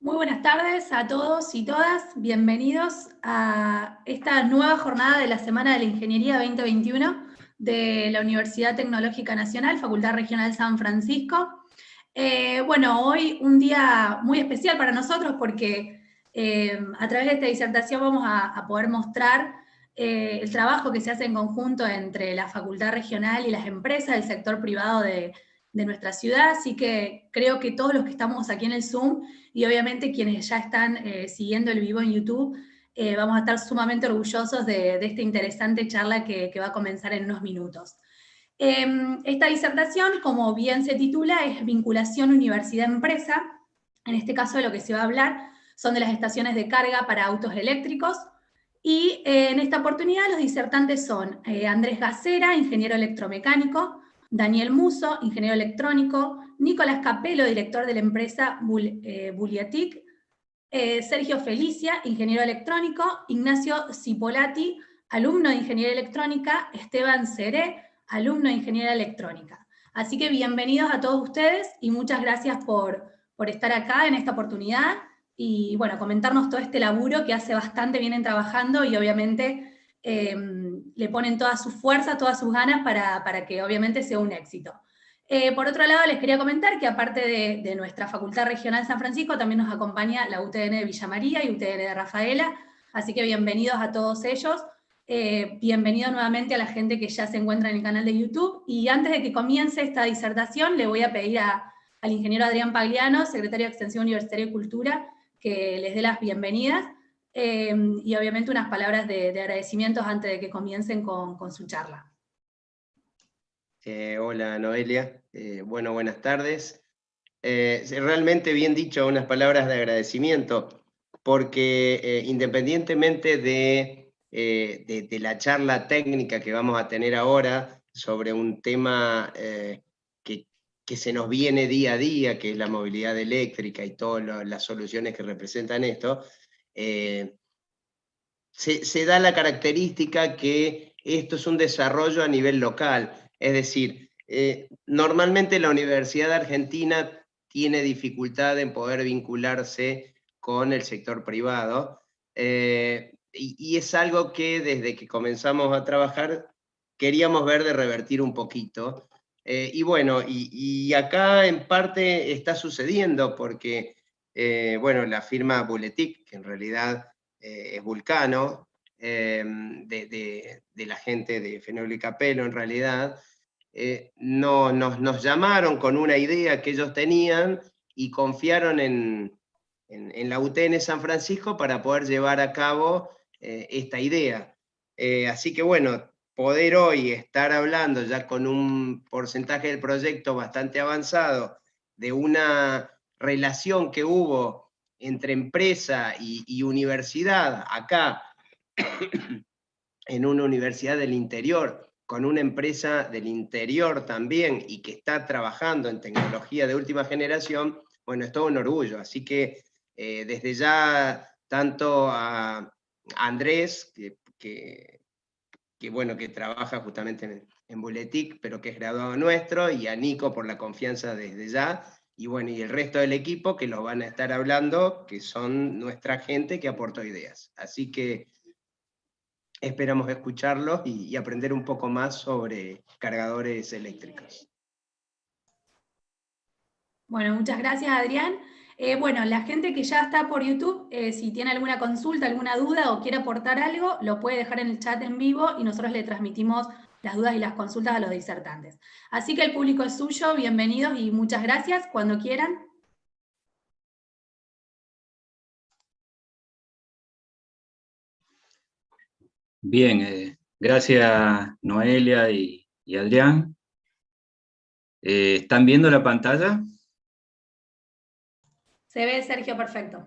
Muy buenas tardes a todos y todas. Bienvenidos a esta nueva jornada de la Semana de la Ingeniería 2021 de la Universidad Tecnológica Nacional, Facultad Regional San Francisco. Bueno, hoy un día muy especial para nosotros porque a través de esta disertación vamos a poder mostrar el trabajo que se hace en conjunto entre la Facultad Regional y las empresas del sector privado de nuestra ciudad, así que creo que todos los que estamos aquí en el Zoom y obviamente quienes ya están siguiendo el vivo en YouTube, vamos a estar sumamente orgullosos de esta interesante charla que va a comenzar en unos minutos. Esta disertación, como bien se titula, es vinculación universidad-empresa. En este caso de lo que se va a hablar son de las estaciones de carga para autos eléctricos. Y en esta oportunidad los disertantes son Andrés Gacera, ingeniero electromecánico, Daniel Muso, ingeniero electrónico, Nicolás Capello, director de la empresa Buliatic, Sergio Felicia, ingeniero electrónico, Ignacio Cipolati, alumno de Ingeniería Electrónica, Esteban Seré, alumno de Ingeniería Electrónica. Así que bienvenidos a todos ustedes y muchas gracias por estar acá en esta oportunidad y bueno, comentarnos todo este laburo que hace bastante vienen trabajando y obviamente le ponen toda su fuerza, todas sus ganas para que obviamente sea un éxito. Por otro lado, les quería comentar que aparte de nuestra Facultad Regional San Francisco, también nos acompaña la UTN de Villa María y UTN de Rafaela, así que bienvenidos a todos ellos. Bienvenido nuevamente a la gente que ya se encuentra en el canal de YouTube. Y antes de que comience esta disertación, le voy a pedir al ingeniero Adrián Pagliano, secretario de Extensión Universitaria y Cultura, que les dé las bienvenidas y obviamente unas palabras de agradecimientos antes de que comiencen con su charla. Hola Noelia, bueno, buenas tardes. Realmente bien dicho, unas palabras de agradecimiento, porque independientemente de la charla técnica que vamos a tener ahora sobre un tema que se nos viene día a día, que es la movilidad eléctrica y todas las soluciones que representan esto, se da la característica que esto es un desarrollo a nivel local. Es decir, normalmente la Universidad Argentina tiene dificultad en poder vincularse con el sector privado, y es algo que desde que comenzamos a trabajar queríamos ver de revertir un poquito. Y bueno, y acá en parte está sucediendo porque, bueno, la firma Buletic, que en realidad es Vulcano, de la gente de Fenoglio y Capello en realidad, nos llamaron con una idea que ellos tenían y confiaron en la UTN San Francisco para poder llevar a cabo esta idea. Así que bueno, poder hoy estar hablando ya con un porcentaje del proyecto bastante avanzado, de una relación que hubo entre empresa y universidad acá, en una universidad del interior, con una empresa del interior también, y que está trabajando en tecnología de última generación, bueno, es todo un orgullo. Así que desde ya, tanto a Andrés, bueno, que trabaja justamente en Buletic, pero que es graduado nuestro, y a Nico por la confianza desde ya, y bueno, y el resto del equipo que lo van a estar hablando, que son nuestra gente que aportó ideas. Así que esperamos escucharlos y aprender un poco más sobre cargadores eléctricos. Bueno, muchas gracias, Adrián. Bueno, la gente que ya está por YouTube, si tiene alguna consulta, alguna duda o quiere aportar algo, lo puede dejar en el chat en vivo y nosotros le transmitimos las dudas y las consultas a los disertantes. Así que el público es suyo, bienvenidos y muchas gracias, cuando quieran. Bien, gracias Noelia y Adrián. ¿Están viendo la pantalla? Se ve, Sergio, perfecto.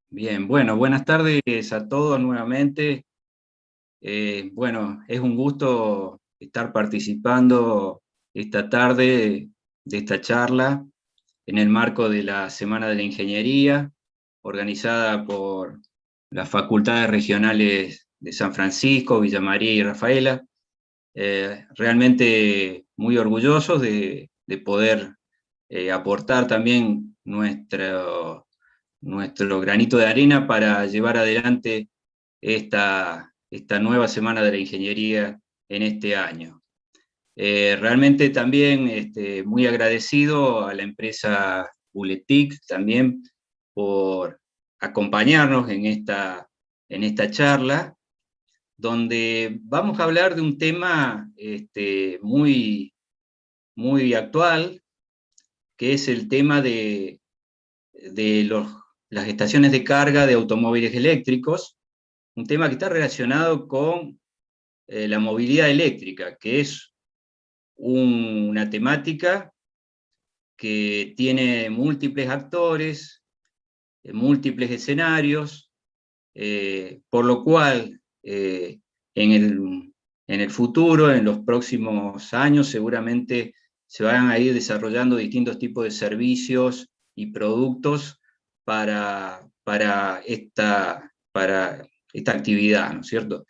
Bien, bueno, buenas tardes a todos nuevamente. Bueno, es un gusto estar participando esta tarde de esta charla en el marco de la Semana de la Ingeniería, organizada por las facultades regionales de San Francisco, Villa María y Rafaela. Realmente muy orgullosos de poder aportar también nuestro nuestro granito de arena para llevar adelante esta nueva Semana de la Ingeniería en este año. Realmente también muy agradecido a la empresa Buletic también por acompañarnos en esta charla, donde vamos a hablar de un tema muy, muy actual, que es el tema de las estaciones de carga de automóviles eléctricos, un tema que está relacionado con la movilidad eléctrica, que es una temática que tiene múltiples actores, múltiples escenarios, por lo cual en el futuro, en los próximos años, seguramente se van a ir desarrollando distintos tipos de servicios y productos para esta actividad, ¿no es cierto?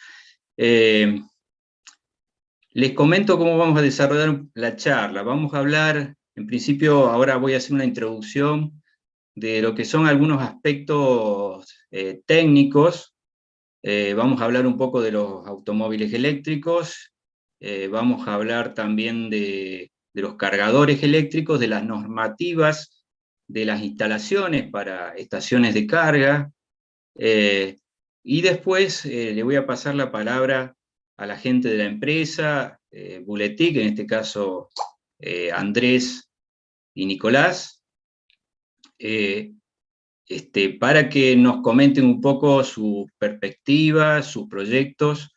Les comento cómo vamos a desarrollar la charla. Vamos a hablar, en principio, ahora voy a hacer una introducción de lo que son algunos aspectos técnicos. Vamos a hablar un poco de los automóviles eléctricos, vamos a hablar también de los cargadores eléctricos, de las normativas de las instalaciones para estaciones de carga, y después le voy a pasar la palabra a la gente de la empresa, Buletic, en este caso Andrés y Nicolás, para que nos comenten un poco sus perspectivas, sus proyectos,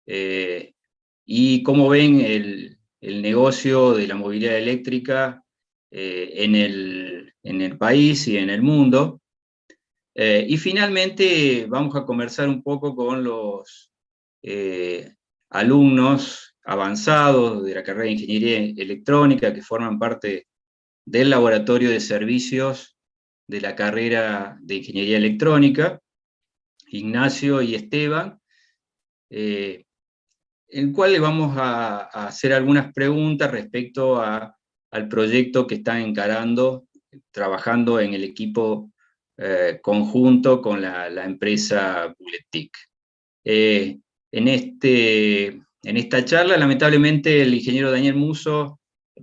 y cómo ven el negocio de la movilidad eléctrica en el país y en el mundo. Y finalmente vamos a conversar un poco con los alumnos avanzados de la carrera de Ingeniería Electrónica que forman parte del laboratorio de servicios de la carrera de Ingeniería Electrónica, Ignacio y Esteban, en el cual le vamos a hacer algunas preguntas respecto al proyecto que están encarando, trabajando en el equipo conjunto con la empresa Buletic. En esta charla, lamentablemente, el ingeniero Daniel Musso,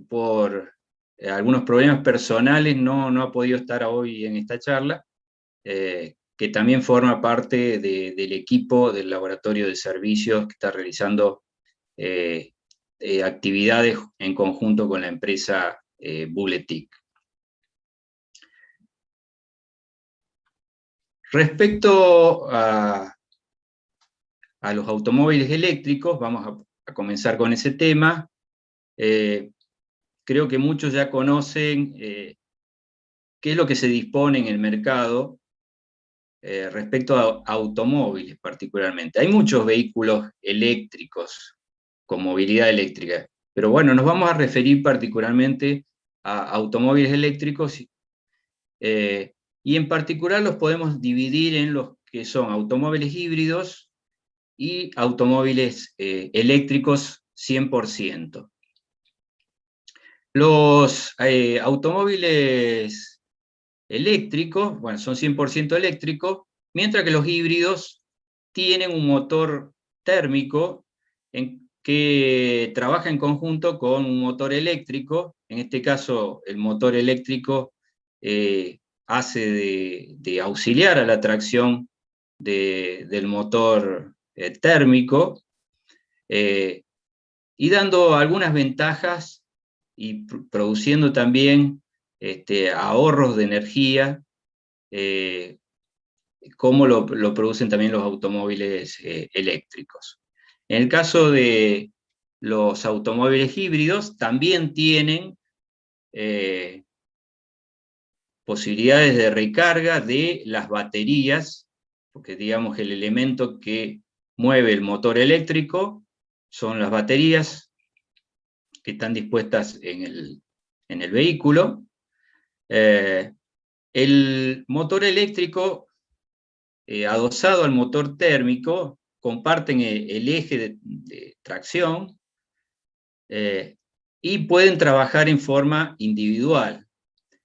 por algunos problemas personales, no ha podido estar hoy en esta charla, que también forma parte del equipo del laboratorio de servicios que está realizando actividades en conjunto con la empresa Buletic. Respecto a los automóviles eléctricos, vamos a comenzar con ese tema. Creo que muchos ya conocen qué es lo que se dispone en el mercado respecto a automóviles particularmente. Hay muchos vehículos eléctricos con movilidad eléctrica, pero bueno, nos vamos a referir particularmente a automóviles eléctricos, y en particular los podemos dividir en los que son automóviles híbridos y automóviles eléctricos 100%. Los automóviles eléctricos, bueno, son 100% eléctricos, mientras que los híbridos tienen un motor térmico que trabaja en conjunto con un motor eléctrico. En este caso, el motor eléctrico hace de auxiliar a la tracción del motor térmico, y dando algunas ventajas y produciendo también ahorros de energía, como lo producen también los automóviles eléctricos. En el caso de los automóviles híbridos, también tienen posibilidades de recarga de las baterías, porque digamos que el elemento que mueve el motor eléctrico son las baterías que están dispuestas en el vehículo. El motor eléctrico adosado al motor térmico comparten el eje de tracción, y pueden trabajar en forma individual.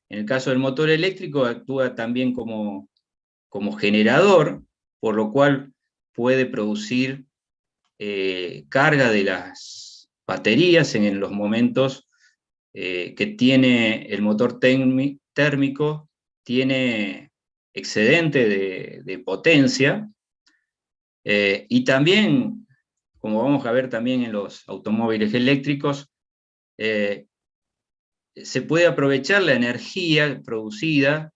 En el caso del motor eléctrico actúa también como generador, por lo cual puede producir carga de las baterías en los momentos que tiene el motor térmico, tiene excedente de potencia, y también, como vamos a ver también en los automóviles eléctricos, se puede aprovechar la energía producida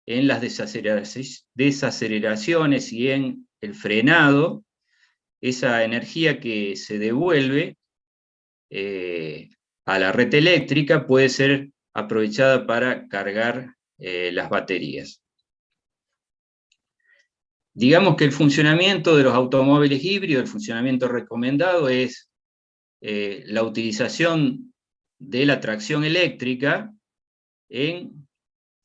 en las desaceleraciones y en el frenado, esa energía que se devuelve a la red eléctrica puede ser aprovechada para cargar las baterías. Digamos que el funcionamiento de los automóviles híbridos, el funcionamiento recomendado es la utilización de la tracción eléctrica en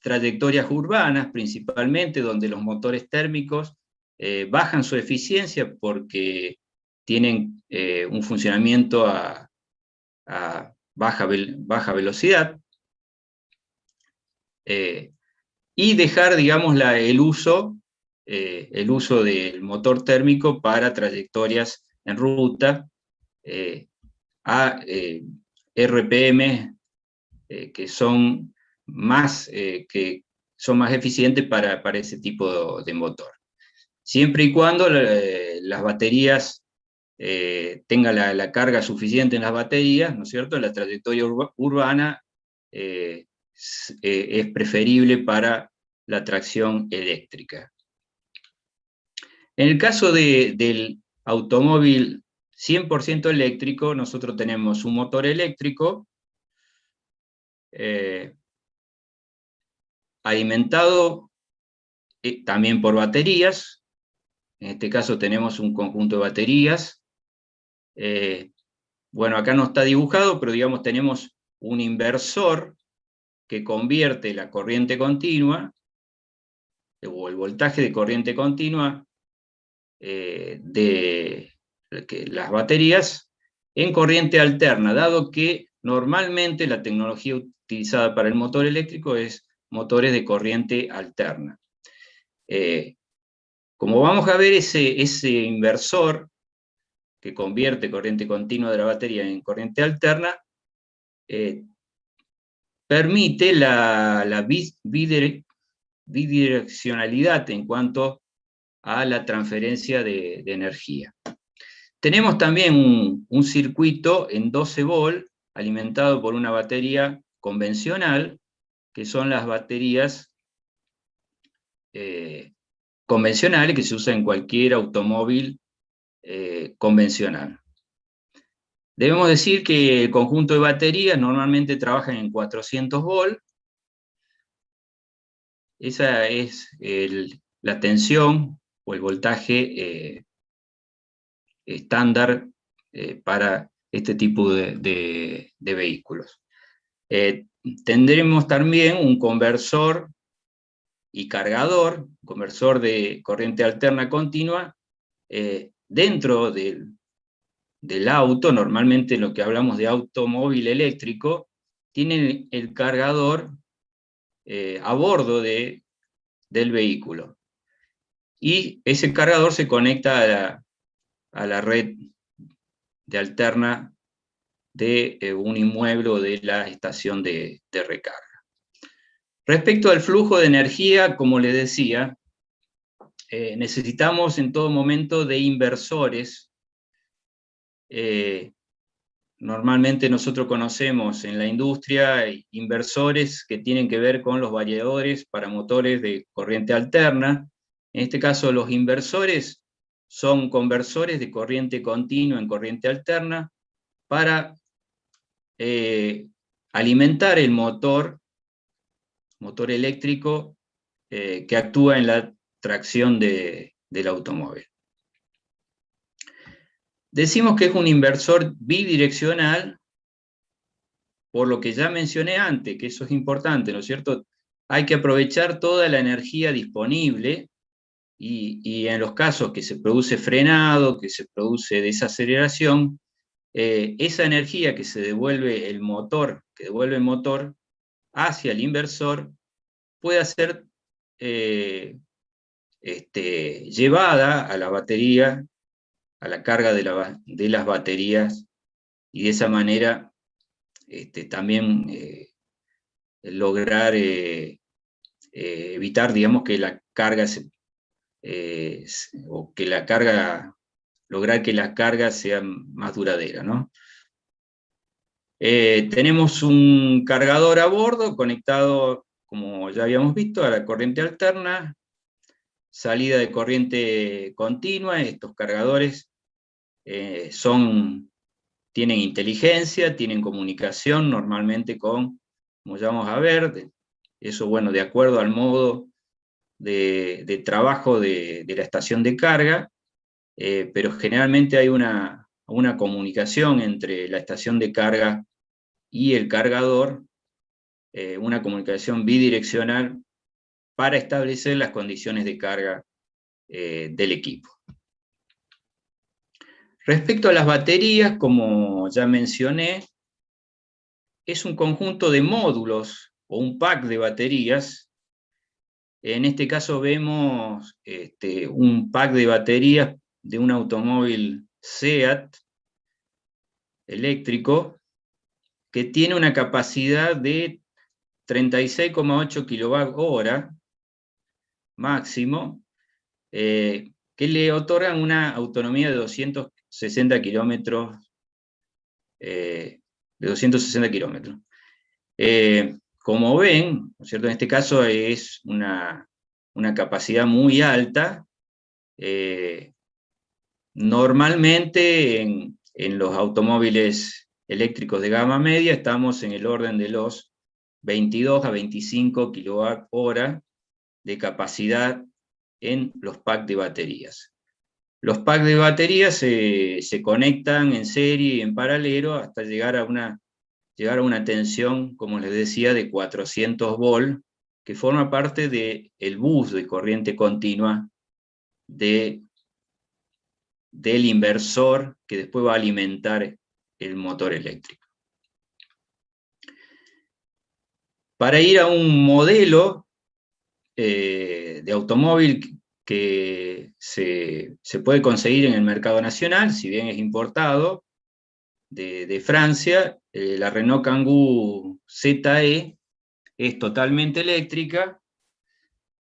trayectorias urbanas, principalmente, donde los motores térmicos bajan su eficiencia porque tienen un funcionamiento a baja velocidad, y dejar, digamos, el uso del motor térmico para trayectorias en ruta a RPM que son más eficientes para ese tipo de motor. Siempre y cuando las baterías tengan la carga suficiente en las baterías, ¿no es cierto? La trayectoria urbana es preferible para la tracción eléctrica. En el caso del automóvil 100% eléctrico, nosotros tenemos un motor eléctrico alimentado también por baterías. En este caso tenemos un conjunto de baterías. Bueno, acá no está dibujado, pero digamos tenemos un inversor que convierte la corriente continua, o el voltaje de corriente continua de las baterías en corriente alterna, dado que normalmente la tecnología utilizada para el motor eléctrico es motores de corriente alterna. Como vamos a ver, ese inversor que convierte corriente continua de la batería en corriente alterna, permite la bidireccionalidad en cuanto a la transferencia de energía. Tenemos también un circuito en 12 volt alimentado por una batería convencional, que son las baterías convencionales que se usan en cualquier automóvil convencional. Debemos decir que el conjunto de baterías normalmente trabajan en 400 volt. Esa es la tensión o el voltaje estándar para este tipo de vehículos. Tendremos también un conversor y cargador, conversor de corriente alterna continua, dentro del auto. Normalmente lo que hablamos de automóvil eléctrico, tiene el cargador a bordo del vehículo. Y ese cargador se conecta a la red de alterna de un inmueble o de la estación de recarga. Respecto al flujo de energía, como les decía, necesitamos en todo momento de inversores. Normalmente nosotros conocemos en la industria inversores que tienen que ver con los variadores para motores de corriente alterna. En este caso, los inversores son conversores de corriente continua en corriente alterna para alimentar el motor eléctrico que actúa en la tracción del automóvil. Decimos que es un inversor bidireccional, por lo que ya mencioné antes, que eso es importante, ¿no es cierto? Hay que aprovechar toda la energía disponible, y en los casos que se produce frenado, que se produce desaceleración, esa energía que se devuelve el motor, hacia el inversor pueda ser llevada a la batería, a la carga de las baterías, y de esa manera también lograr evitar, digamos, que la carga lograr que la carga sea más duradera, ¿no? Tenemos un cargador a bordo conectado, como ya habíamos visto, a la corriente alterna, salida de corriente continua. Estos cargadores tienen inteligencia, tienen comunicación normalmente con, como ya vamos a ver, eso, bueno, de acuerdo al modo de trabajo de la estación de carga, pero generalmente hay una comunicación entre la estación de carga y el cargador, una comunicación bidireccional para establecer las condiciones de carga del equipo. Respecto a las baterías, como ya mencioné, es un conjunto de módulos o un pack de baterías. En este caso vemos un pack de baterías de un automóvil SEAT eléctrico que tiene una capacidad de 36,8 kWh máximo, que le otorgan una autonomía de 260 kilómetros. Como ven, ¿no es cierto? En este caso es una capacidad muy alta. Normalmente en los automóviles eléctricos de gama media estamos en el orden de los 22 a 25 kWh de capacidad en los packs de baterías. Los packs de baterías se conectan en serie y en paralelo hasta llegar a una tensión, como les decía, de 400 volt, que forma parte del bus de corriente continua del inversor que después va a alimentar el motor eléctrico. Para ir a un modelo de automóvil que se puede conseguir en el mercado nacional, si bien es importado, de Francia, la Renault Kangoo ZE es totalmente eléctrica,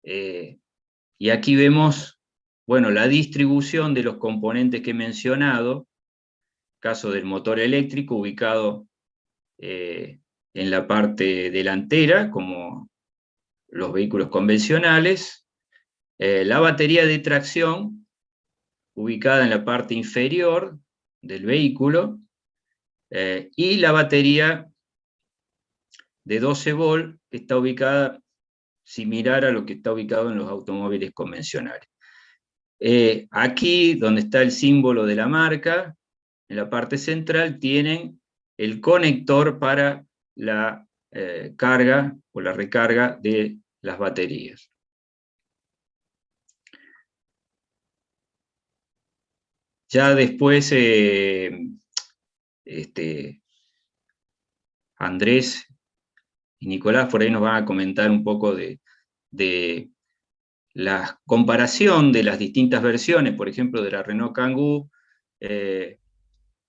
y aquí vemos, bueno, la distribución de los componentes que he mencionado, caso del motor eléctrico ubicado en la parte delantera, como los vehículos convencionales, la batería de tracción, ubicada en la parte inferior del vehículo, y la batería de 12 volt, que está ubicada similar a lo que está ubicado en los automóviles convencionales. Aquí, donde está el símbolo de la marca, en la parte central tienen el conector para la carga o la recarga de las baterías. Ya después Andrés y Nicolás por ahí nos van a comentar un poco de la comparación de las distintas versiones, por ejemplo, de la Renault Kangoo,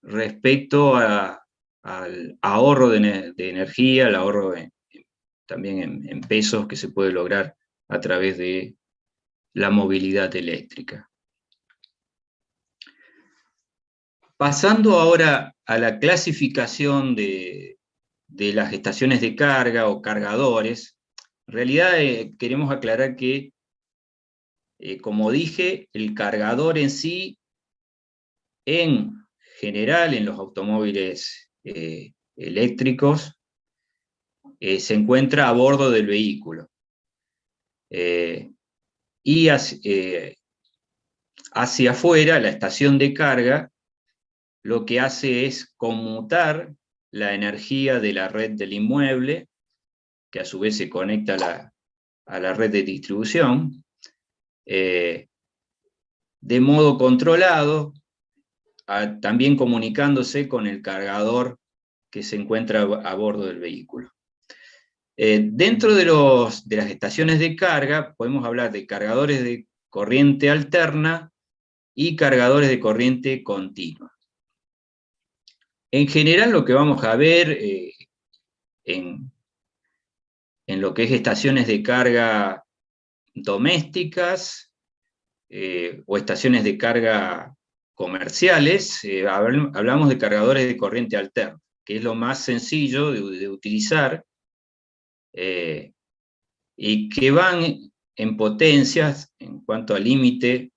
respecto al ahorro de energía, el ahorro también en pesos que se puede lograr a través de la movilidad eléctrica. Pasando ahora a la clasificación de las estaciones de carga o cargadores, en realidad queremos aclarar que, como dije, el cargador en sí, en general en los automóviles eléctricos, se encuentra a bordo del vehículo. Y hacia afuera, la estación de carga lo que hace es conmutar la energía de la red del inmueble, que a su vez se conecta a la red de distribución, de modo controlado, también comunicándose con el cargador que se encuentra a bordo del vehículo. Dentro de las estaciones de carga, podemos hablar de cargadores de corriente alterna y cargadores de corriente continua. En general, lo que vamos a ver en lo que es estaciones de carga domésticas o estaciones de carga comerciales, hablamos de cargadores de corriente alterna, que es lo más sencillo de utilizar, y que van en potencias en cuanto al límite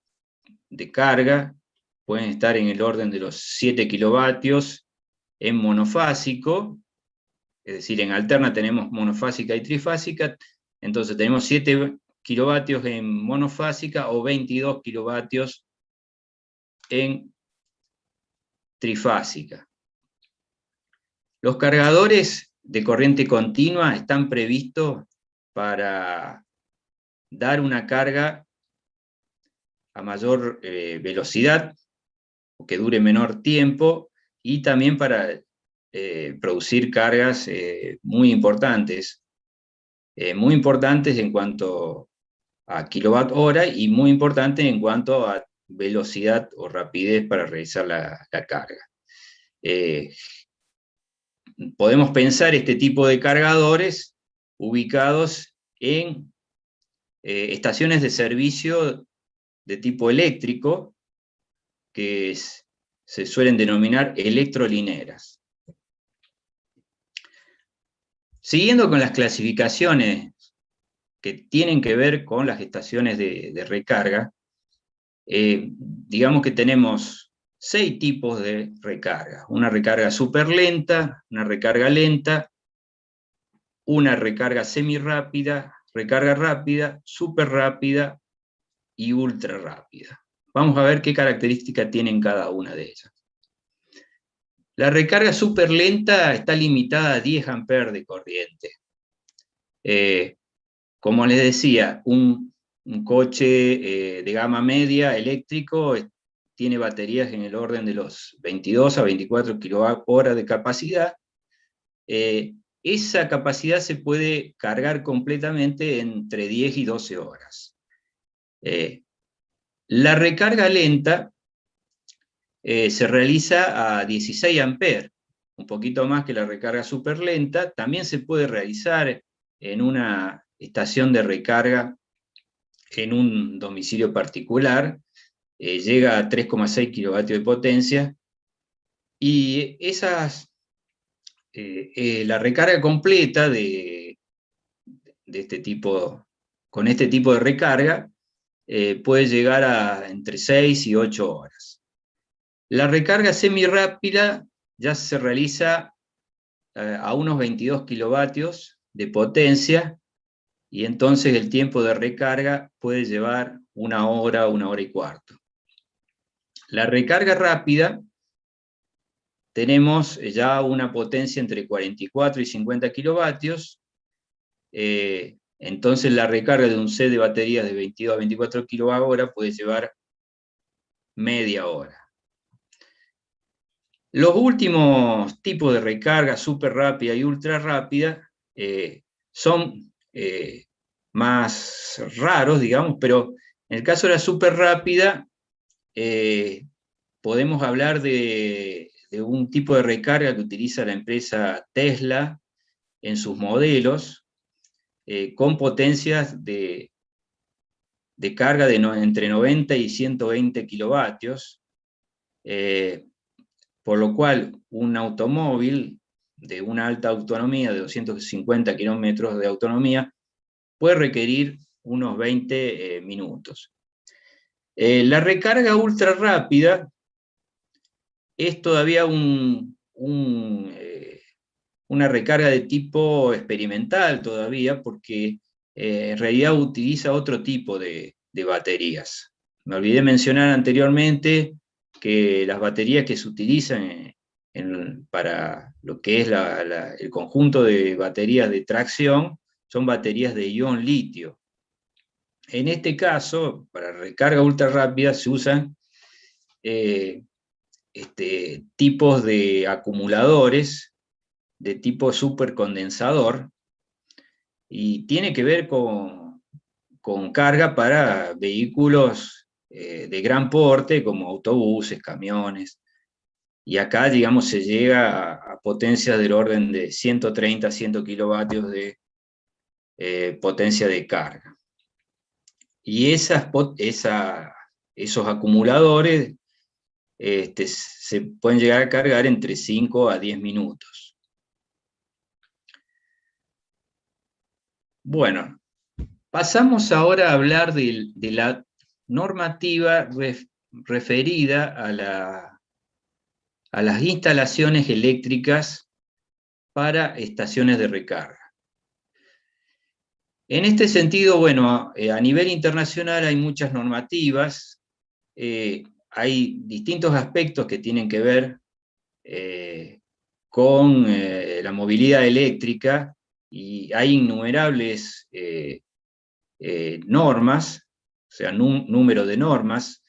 de carga, pueden estar en el orden de los 7 kilovatios en monofásico, es decir, en alterna tenemos monofásica y trifásica, entonces tenemos 7 kilovatios en monofásica o 22 kilovatios en trifásica. Los cargadores de corriente continua están previstos para dar una carga a mayor velocidad, o que dure menor tiempo, y también para producir cargas muy importantes en cuanto a kilowatt hora y muy importantes en cuanto a velocidad o rapidez para realizar la carga. Podemos pensar este tipo de cargadores ubicados en estaciones de servicio de tipo eléctrico, que se suelen denominar electrolineras. Siguiendo con las clasificaciones que tienen que ver con las estaciones de recarga, digamos que tenemos 6 tipos de recarga. Una recarga súper lenta, una recarga lenta, una recarga semirápida, recarga rápida, súper rápida y ultra rápida. Vamos a ver qué características tienen cada una de ellas. La recarga súper lenta está limitada a 10 amperes de corriente. Como les decía, un coche de gama media eléctrico tiene baterías en el orden de los 22 a 24 kWh de capacidad. Esa capacidad se puede cargar completamente entre 10 y 12 horas. La recarga lenta se realiza a 16 amperes, un poquito más que la recarga súper lenta. También se puede realizar en una estación de recarga en un domicilio particular, llega a 3,6 kilovatios de potencia, y la recarga completa de este tipo, con este tipo de recarga, puede llegar a entre 6 y 8 horas. La recarga semirápida ya se realiza a unos 22 kilovatios de potencia, y entonces el tiempo de recarga puede llevar 1 hora, 1 hora y cuarto. La recarga rápida, tenemos ya una potencia entre 44 y 50 kilovatios, entonces la recarga de un set de baterías de 22 a 24 kWh puede llevar media hora. Los últimos tipos de recarga, súper rápida y ultra rápida, son más raros, digamos, pero en el caso de la súper rápida, podemos hablar de un tipo de recarga que utiliza la empresa Tesla en sus modelos, con potencias de carga de entre 90 y 120 kilovatios, por lo cual un automóvil de una alta autonomía, de 250 kilómetros de autonomía, puede requerir unos 20 minutos. La recarga ultra rápida es todavía una recarga de tipo experimental todavía, porque en realidad utiliza otro tipo de baterías. Me olvidé mencionar anteriormente que las baterías que se utilizan para lo que es el conjunto de baterías de tracción son baterías de ion litio. En este caso, para recarga ultra rápida se usan tipos de acumuladores de tipo supercondensador, y tiene que ver con carga para vehículos de gran porte, como autobuses, camiones. Y acá, digamos, se llega a potencias del orden de 130 a 100 kilovatios de potencia de carga. Y esos acumuladores se pueden llegar a cargar entre 5 a 10 minutos. Bueno, pasamos ahora a hablar de la normativa referida a las instalaciones eléctricas para estaciones de recarga. En este sentido, bueno, a nivel internacional hay muchas normativas, hay distintos aspectos que tienen que ver con la movilidad eléctrica, y hay innumerables normas, o sea, número de normas,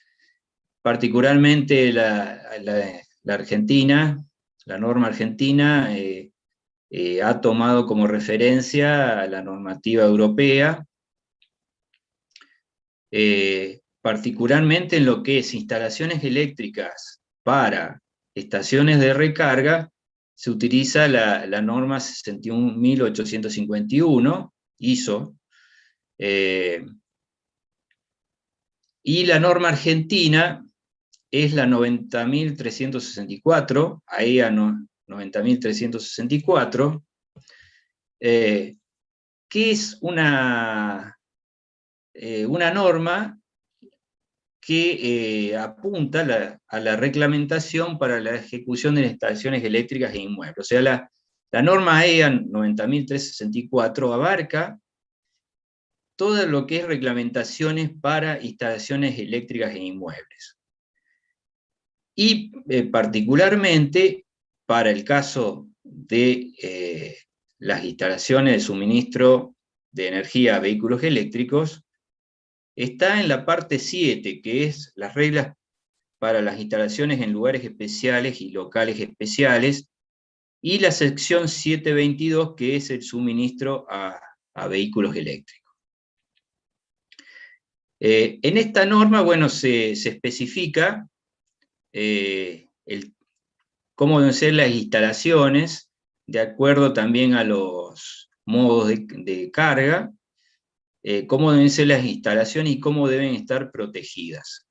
particularmente la Argentina, la norma argentina ha tomado como referencia a la normativa europea, particularmente en lo que es instalaciones eléctricas para estaciones de recarga. Se utiliza la norma 61.851, ISO, y la norma argentina es la 90.364, AEA 90.364, que es una norma que apunta a la reglamentación para la ejecución de instalaciones eléctricas e inmuebles. O sea, la norma AEA 90.364 abarca todo lo que es reglamentaciones para instalaciones eléctricas e inmuebles. Y particularmente para el caso de las instalaciones de suministro de energía a vehículos eléctricos, está en la parte 7, que es las reglas para las instalaciones en lugares especiales y locales especiales, y la sección 722, que es el suministro a vehículos eléctricos. En esta norma, bueno, se especifica cómo deben ser las instalaciones, de acuerdo también a los modos de carga, cómo deben ser las instalaciones y cómo deben estar protegidas.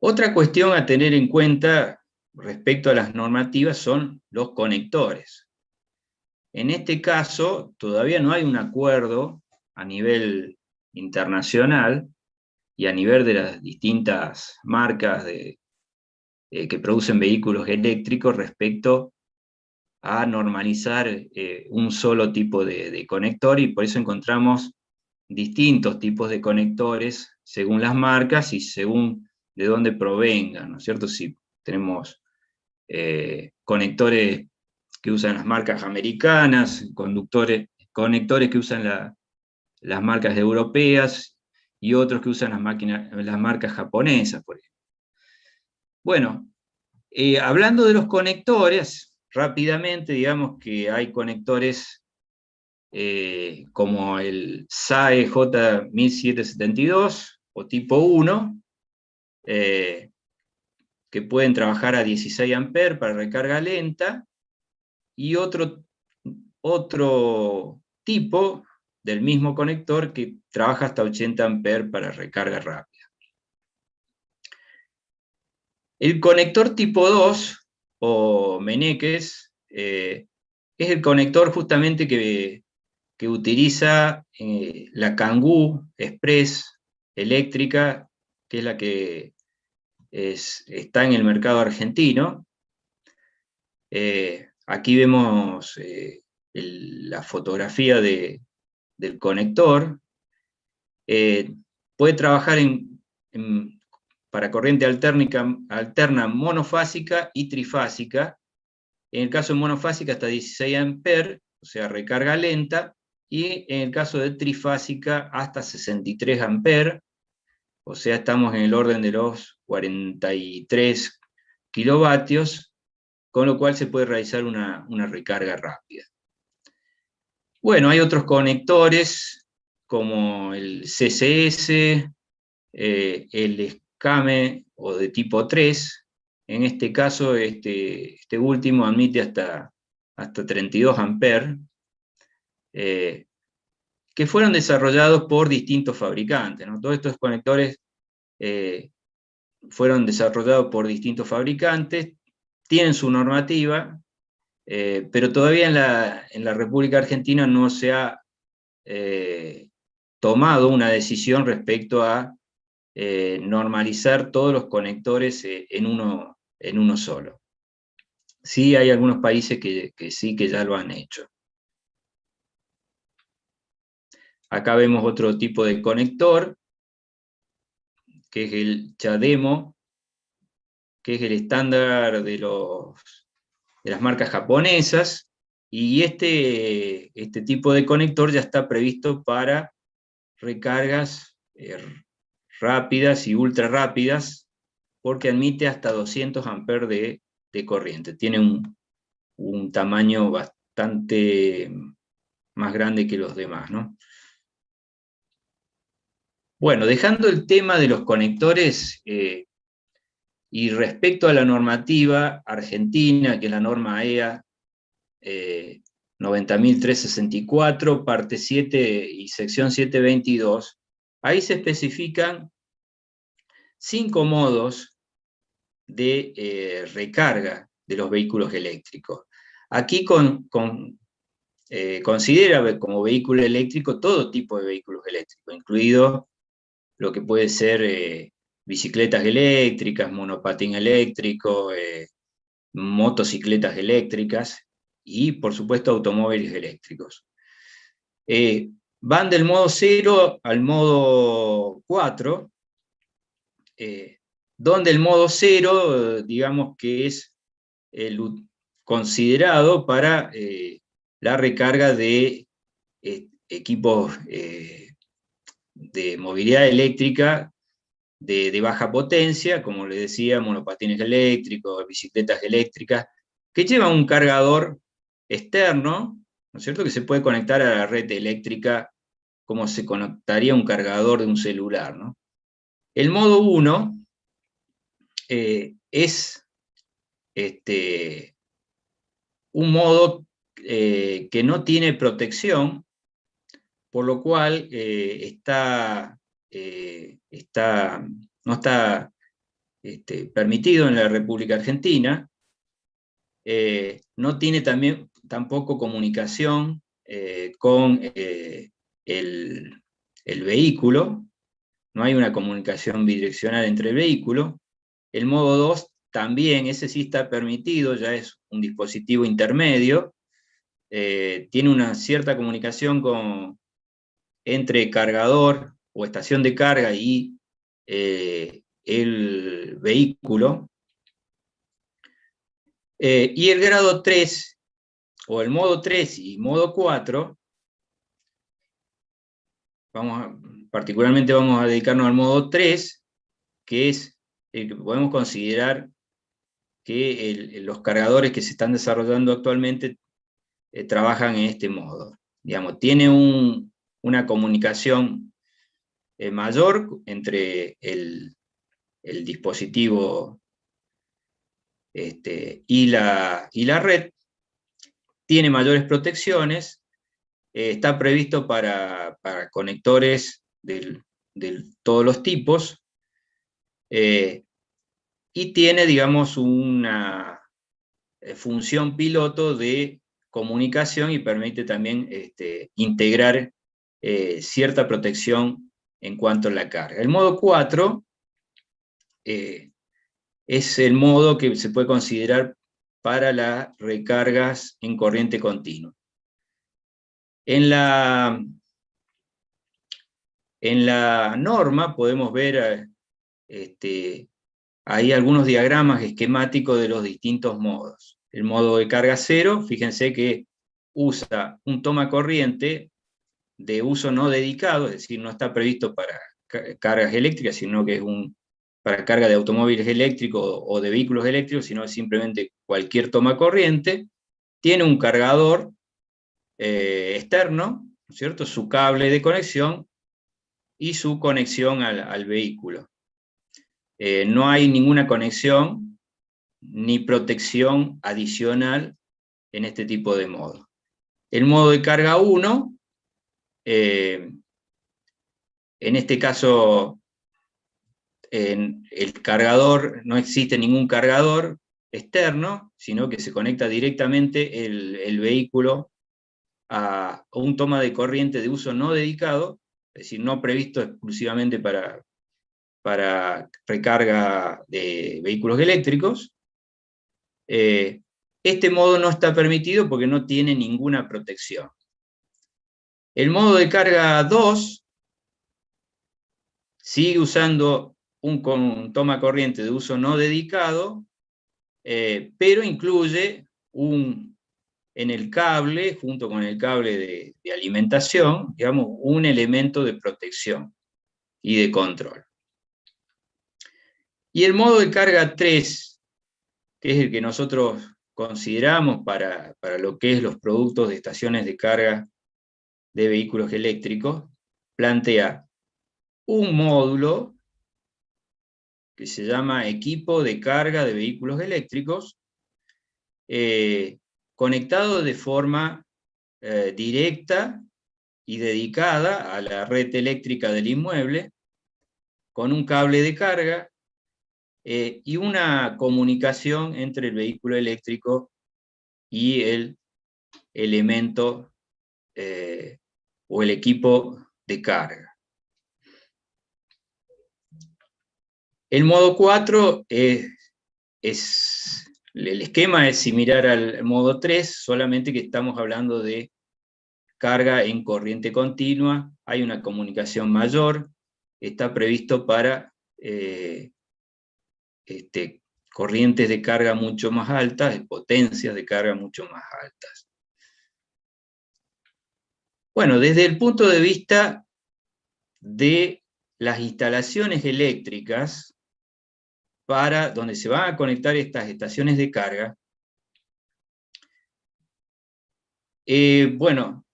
Otra cuestión a tener en cuenta respecto a las normativas son los conectores. En este caso, todavía no hay un acuerdo a nivel internacional y a nivel de las distintas marcas que producen vehículos eléctricos respecto a normalizar un solo tipo de conector, y por eso encontramos distintos tipos de conectores según las marcas y según de dónde provengan, ¿no es cierto? Si tenemos conectores que usan las marcas americanas, conectores que usan las marcas europeas, y otros que usan las marcas japonesas, por ejemplo. Bueno, hablando de los conectores, rápidamente digamos que hay conectores como el SAE J1772 o tipo 1, que pueden trabajar a 16 amperes para recarga lenta, y otro tipo del mismo conector que trabaja hasta 80 amperes para recarga rápida. El conector tipo 2, o Meneques, es el conector justamente que utiliza la Kangoo Express eléctrica, que es la que está en el mercado argentino. Aquí vemos la fotografía del conector. Puede trabajar para corriente alterna monofásica y trifásica. En el caso de monofásica hasta 16 amperes, o sea, recarga lenta, y en el caso de trifásica hasta 63 amperes, o sea, estamos en el orden de los 43 kilovatios, con lo cual se puede realizar una recarga rápida. Bueno, hay otros conectores como el CCS, el escame o de tipo 3. En este caso, este último admite hasta 32 amperes, que fueron desarrollados por distintos fabricantes, ¿no? Todos estos conectores fueron desarrollados por distintos fabricantes, tienen su normativa, pero todavía en la República Argentina no se ha tomado una decisión respecto a normalizar todos los conectores en uno solo. Sí hay algunos países que sí que ya lo han hecho. Acá vemos otro tipo de conector, que es el CHAdeMO, que es el estándar de las marcas japonesas, y este tipo de conector ya está previsto para recargas rápidas y ultra rápidas, porque admite hasta 200 amperes de corriente. Tiene un tamaño bastante más grande que los demás, ¿no? Bueno, dejando el tema de los conectores, y respecto a la normativa argentina, que es la norma AEA 90.364, parte 7 y sección 722, ahí se especifican 5 modos de recarga de los vehículos eléctricos. Aquí considera como vehículo eléctrico todo tipo de vehículos eléctricos, incluido lo que puede ser bicicletas eléctricas, monopatín eléctrico, motocicletas eléctricas y, por supuesto, automóviles eléctricos. Van del modo 0 al modo 4, donde el modo 0, digamos que es considerado para la recarga de equipos de movilidad eléctrica de baja potencia, como les decía, monopatines eléctricos, bicicletas eléctricas, que llevan un cargador externo, ¿no es cierto?, que se puede conectar a la red eléctrica como se conectaría un cargador de un celular, ¿no? El modo 1 es un modo que no tiene protección, por lo cual no está permitido en la República Argentina, no tiene tampoco comunicación con el vehículo, no hay una comunicación bidireccional entre el vehículo. El modo 2 también, ese sí está permitido, ya es un dispositivo intermedio, tiene una cierta comunicación entre cargador o estación de carga y el vehículo. Y el grado 3, o el modo 3 y modo 4, particularmente vamos a dedicarnos al modo 3, que es el que podemos considerar que los cargadores que se están desarrollando actualmente trabajan en este modo. Digamos, tiene una comunicación mayor entre el dispositivo y la red, tiene mayores protecciones, está previsto para conectores de todos los tipos, y tiene, digamos, una función piloto de comunicación y permite también integrar cierta protección en cuanto a la carga. El modo 4 es el modo que se puede considerar para las recargas en corriente continua. En la norma podemos ver hay algunos diagramas esquemáticos de los distintos modos. El modo de carga 0, fíjense que usa un toma corriente de uso no dedicado, es decir, no está previsto para cargas eléctricas, sino que es para carga de automóviles eléctricos o de vehículos eléctricos, sino simplemente cualquier toma corriente. Tiene un cargador externo, ¿no es cierto?, su cable de conexión y su conexión al vehículo. No hay ninguna conexión ni protección adicional en este tipo de modo. El modo de carga 1, en este caso, en el cargador, no existe ningún cargador externo, sino que se conecta directamente el vehículo a un toma de corriente de uso no dedicado, es decir, no previsto exclusivamente para recarga de vehículos eléctricos. Este modo no está permitido porque no tiene ninguna protección. El modo de carga 2 sigue usando un toma corriente de uso no dedicado, pero incluye en el cable, junto con el cable de alimentación, digamos, un elemento de protección y de control. Y el modo de carga 3, que es el que nosotros consideramos para lo que es los productos de estaciones de carga de vehículos eléctricos, plantea un módulo que se llama equipo de carga de vehículos eléctricos, conectado de forma directa y dedicada a la red eléctrica del inmueble, con un cable de carga y una comunicación entre el vehículo eléctrico y el elemento o el equipo de carga. El modo 4 el esquema es similar al modo 3, solamente que estamos hablando de carga en corriente continua, hay una comunicación mayor, está previsto para corrientes de carga mucho más altas, potencias de carga mucho más altas. Bueno, desde el punto de vista de las instalaciones eléctricas, para donde se van a conectar estas estaciones de carga, bueno,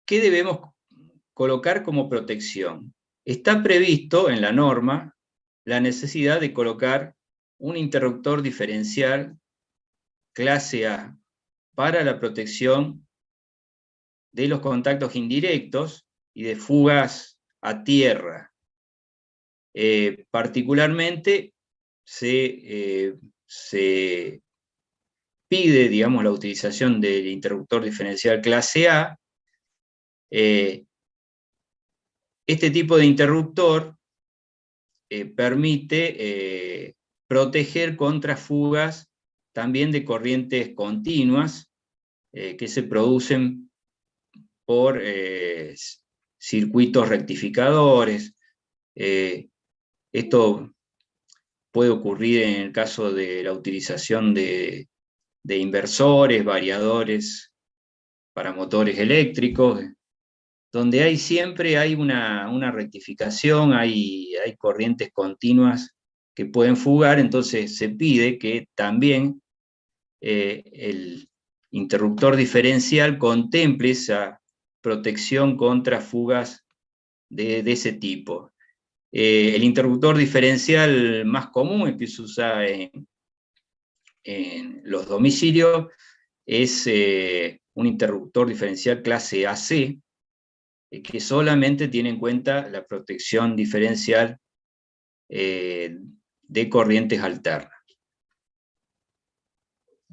¿qué debemos colocar como protección? Está previsto en la norma la necesidad de colocar un interruptor diferencial clase A para la protección de los contactos indirectos y de fugas a tierra. Particularmente se pide, digamos, la utilización del interruptor diferencial clase A. Este tipo de interruptor permite proteger contra fugas también de corrientes continuas que se producen por circuitos rectificadores. Esto puede ocurrir en el caso de la utilización de inversores, variadores para motores eléctricos, donde siempre hay una rectificación, hay corrientes continuas que pueden fugar, entonces se pide que también el interruptor diferencial contemple esa protección contra fugas de ese tipo. El interruptor diferencial más común, el que se usa en los domicilios, es un interruptor diferencial clase AC, que solamente tiene en cuenta la protección diferencial de corrientes alternas.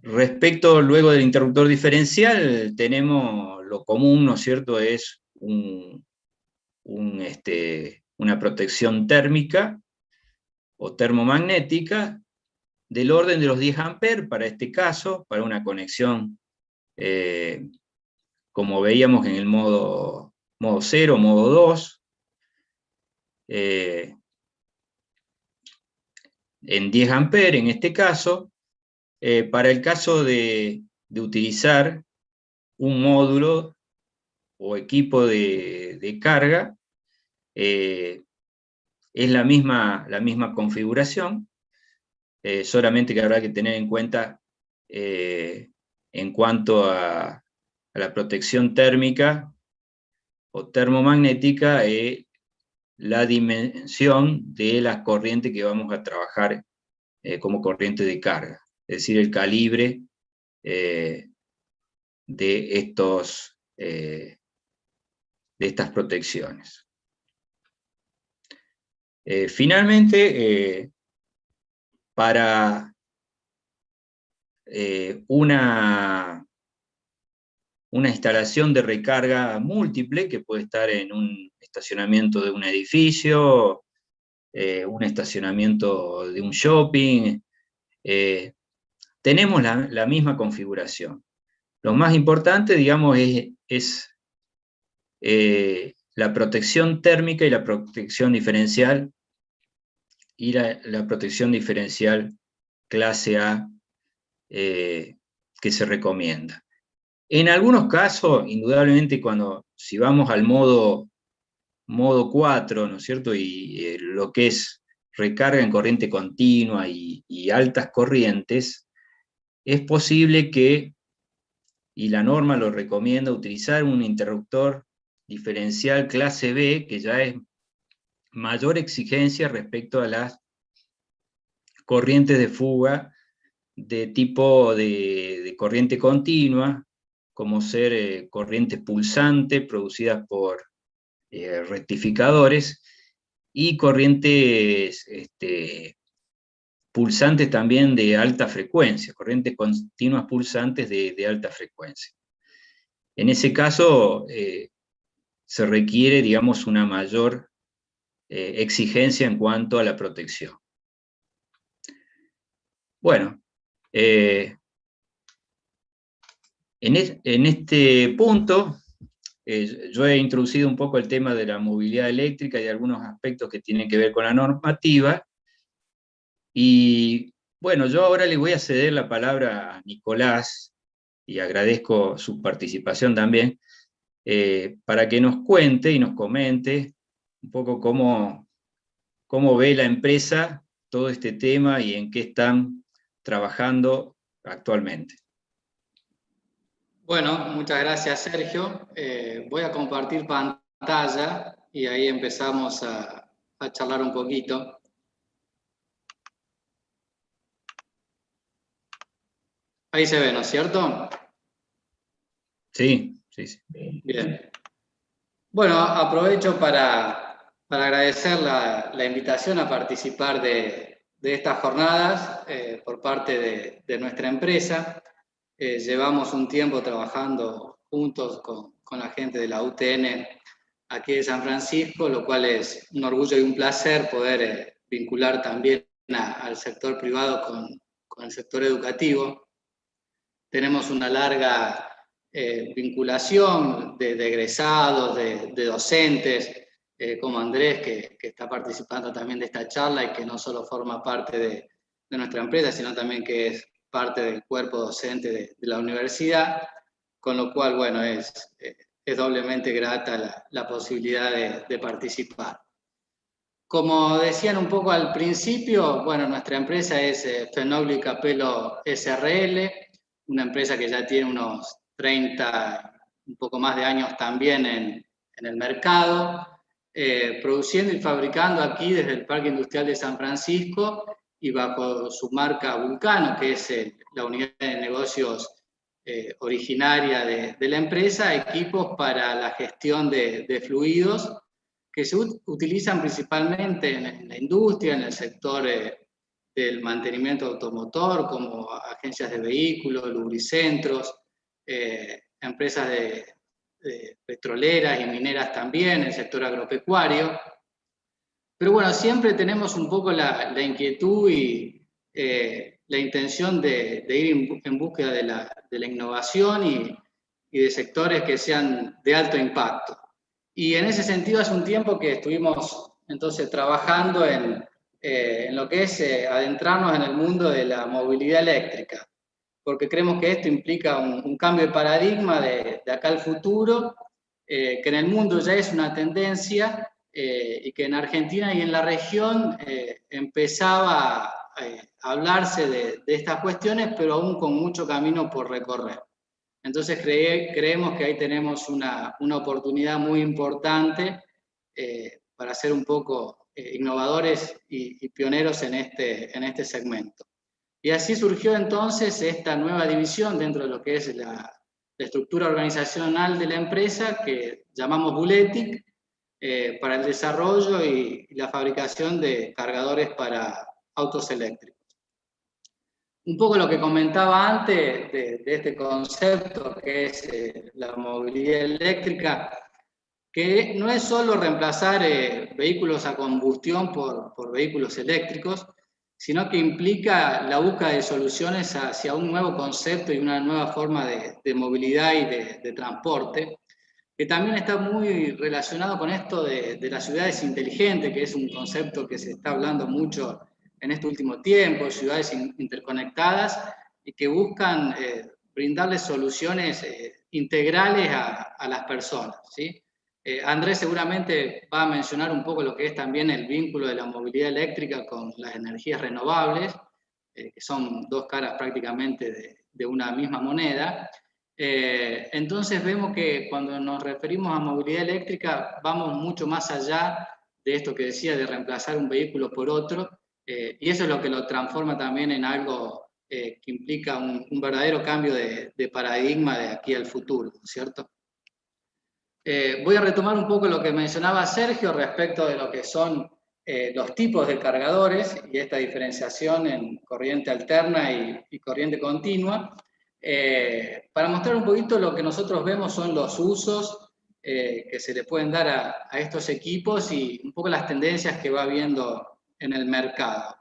Respecto luego del interruptor diferencial, tenemos lo común, ¿no es cierto?, es una protección térmica o termomagnética del orden de los 10 amperes para este caso, para una conexión, como veíamos en el modo 0, modo 2, en 10 amperes en este caso. Para el caso de utilizar un módulo o equipo de carga, es la misma configuración, solamente que habrá que tener en cuenta en cuanto a la protección térmica o termomagnética, la dimensión de las corrientes que vamos a trabajar como corriente de carga, es decir, el calibre de estas protecciones. Finalmente, para una instalación de recarga múltiple, que puede estar en un estacionamiento de un edificio, un estacionamiento de un shopping, tenemos la misma configuración. Lo más importante, digamos, es la protección térmica y la protección diferencial, y la protección diferencial clase A que se recomienda. En algunos casos, indudablemente, si vamos al modo 4, ¿no es cierto? Y lo que es recarga en corriente continua y altas corrientes, es posible que, y la norma lo recomienda, utilizar un interruptor diferencial clase B, que ya es mayor exigencia respecto a las corrientes de fuga de tipo de corriente continua, como ser corrientes pulsantes producidas por rectificadores, y corrientes pulsantes también de alta frecuencia, corrientes continuas pulsantes de alta frecuencia. En ese caso se requiere, digamos, una mayor exigencia en cuanto a la protección. Bueno, en este punto yo he introducido un poco el tema de la movilidad eléctrica y algunos aspectos que tienen que ver con la normativa, y bueno, yo ahora le voy a ceder la palabra a Nicolás, y agradezco su participación también, para que nos cuente y nos comente un poco cómo ve la empresa todo este tema y en qué están trabajando actualmente. Bueno, muchas gracias, Sergio. Voy a compartir pantalla y ahí empezamos a charlar un poquito. Ahí se ve, ¿no es cierto? Sí. Bien. Bueno, aprovecho para agradecer la invitación a participar de estas jornadas por parte de nuestra empresa. Llevamos un tiempo trabajando juntos con la gente de la UTN aquí de San Francisco, lo cual es un orgullo y un placer poder vincular también al sector privado con el sector educativo. Tenemos una larga vinculación de egresados, de docentes, como Andrés, que está participando también de esta charla y que no solo forma parte de nuestra empresa, sino también que es parte del cuerpo docente de la universidad, con lo cual, bueno, es doblemente grata la posibilidad de participar. Como decían un poco al principio, bueno, nuestra empresa es Fenolio y Capello SRL, una empresa que ya tiene unos 30, un poco más de años también en el mercado, produciendo y fabricando aquí desde el Parque Industrial de San Francisco y bajo su marca Vulcano, que es la unidad de negocios originaria de la empresa, equipos para la gestión de fluidos que se utilizan principalmente en la industria, en el sector del mantenimiento automotor, como agencias de vehículos, lubricentros, empresas de petroleras y mineras también, el sector agropecuario. Pero bueno, siempre tenemos un poco la inquietud y la intención de ir en búsqueda de la innovación y de sectores que sean de alto impacto. Y en ese sentido hace un tiempo que estuvimos entonces trabajando en lo que es adentrarnos en el mundo de la movilidad eléctrica, porque creemos que esto implica un cambio de paradigma de acá al futuro, que en el mundo ya es una tendencia y que en Argentina y en la región empezaba a hablarse de estas cuestiones, pero aún con mucho camino por recorrer. Entonces creemos que ahí tenemos una oportunidad muy importante para ser un poco innovadores y pioneros en este segmento. Y así surgió entonces esta nueva división dentro de lo que es la estructura organizacional de la empresa, que llamamos Buletic, para el desarrollo y la fabricación de cargadores para autos eléctricos. Un poco lo que comentaba antes de este concepto que es la movilidad eléctrica, que no es solo reemplazar vehículos a combustión por vehículos eléctricos, sino que implica la búsqueda de soluciones hacia un nuevo concepto y una nueva forma de movilidad y de transporte, que también está muy relacionado con esto de las ciudades inteligentes, que es un concepto que se está hablando mucho en este último tiempo, ciudades interconectadas, y que buscan brindarles soluciones integrales a las personas, ¿sí? Andrés seguramente va a mencionar un poco lo que es también el vínculo de la movilidad eléctrica con las energías renovables, que son dos caras prácticamente de una misma moneda. Entonces vemos que cuando nos referimos a movilidad eléctrica vamos mucho más allá de esto que decía de reemplazar un vehículo por otro, y eso es lo que lo transforma también en algo que implica un verdadero cambio de paradigma de aquí al futuro, ¿cierto? Voy a retomar un poco lo que mencionaba Sergio respecto de lo que son los tipos de cargadores y esta diferenciación en corriente alterna y corriente continua. Para mostrar un poquito lo que nosotros vemos son los usos que se le pueden dar a estos equipos y un poco las tendencias que va habiendo en el mercado.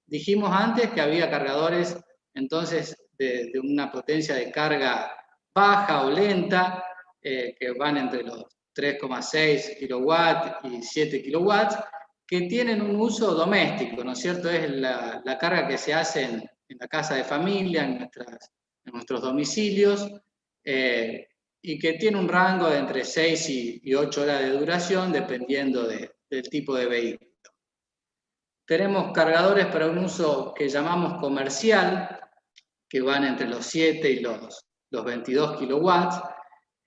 Dijimos antes que había cargadores entonces de una potencia de carga baja o lenta, que van entre los 3,6 kilowatts y 7 kilowatts, que tienen un uso doméstico, ¿no es cierto? Es la carga que se hace en la casa de familia, en nuestros domicilios, y que tiene un rango de entre 6 y 8 horas de duración, dependiendo del tipo de vehículo. Tenemos cargadores para un uso que llamamos comercial, que van entre los 7 y los 22 kilowatts,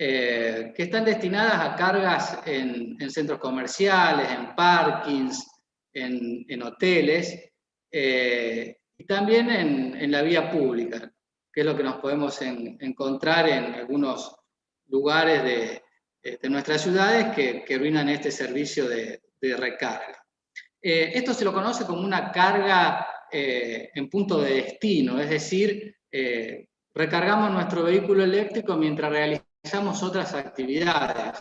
que están destinadas a cargas en centros comerciales, en parkings, en hoteles, y también en la vía pública, que es lo que nos podemos encontrar en algunos lugares de nuestras ciudades que brindan este servicio de recarga. Esto se lo conoce como una carga en punto de destino, es decir, recargamos nuestro vehículo eléctrico mientras realizamos otras actividades,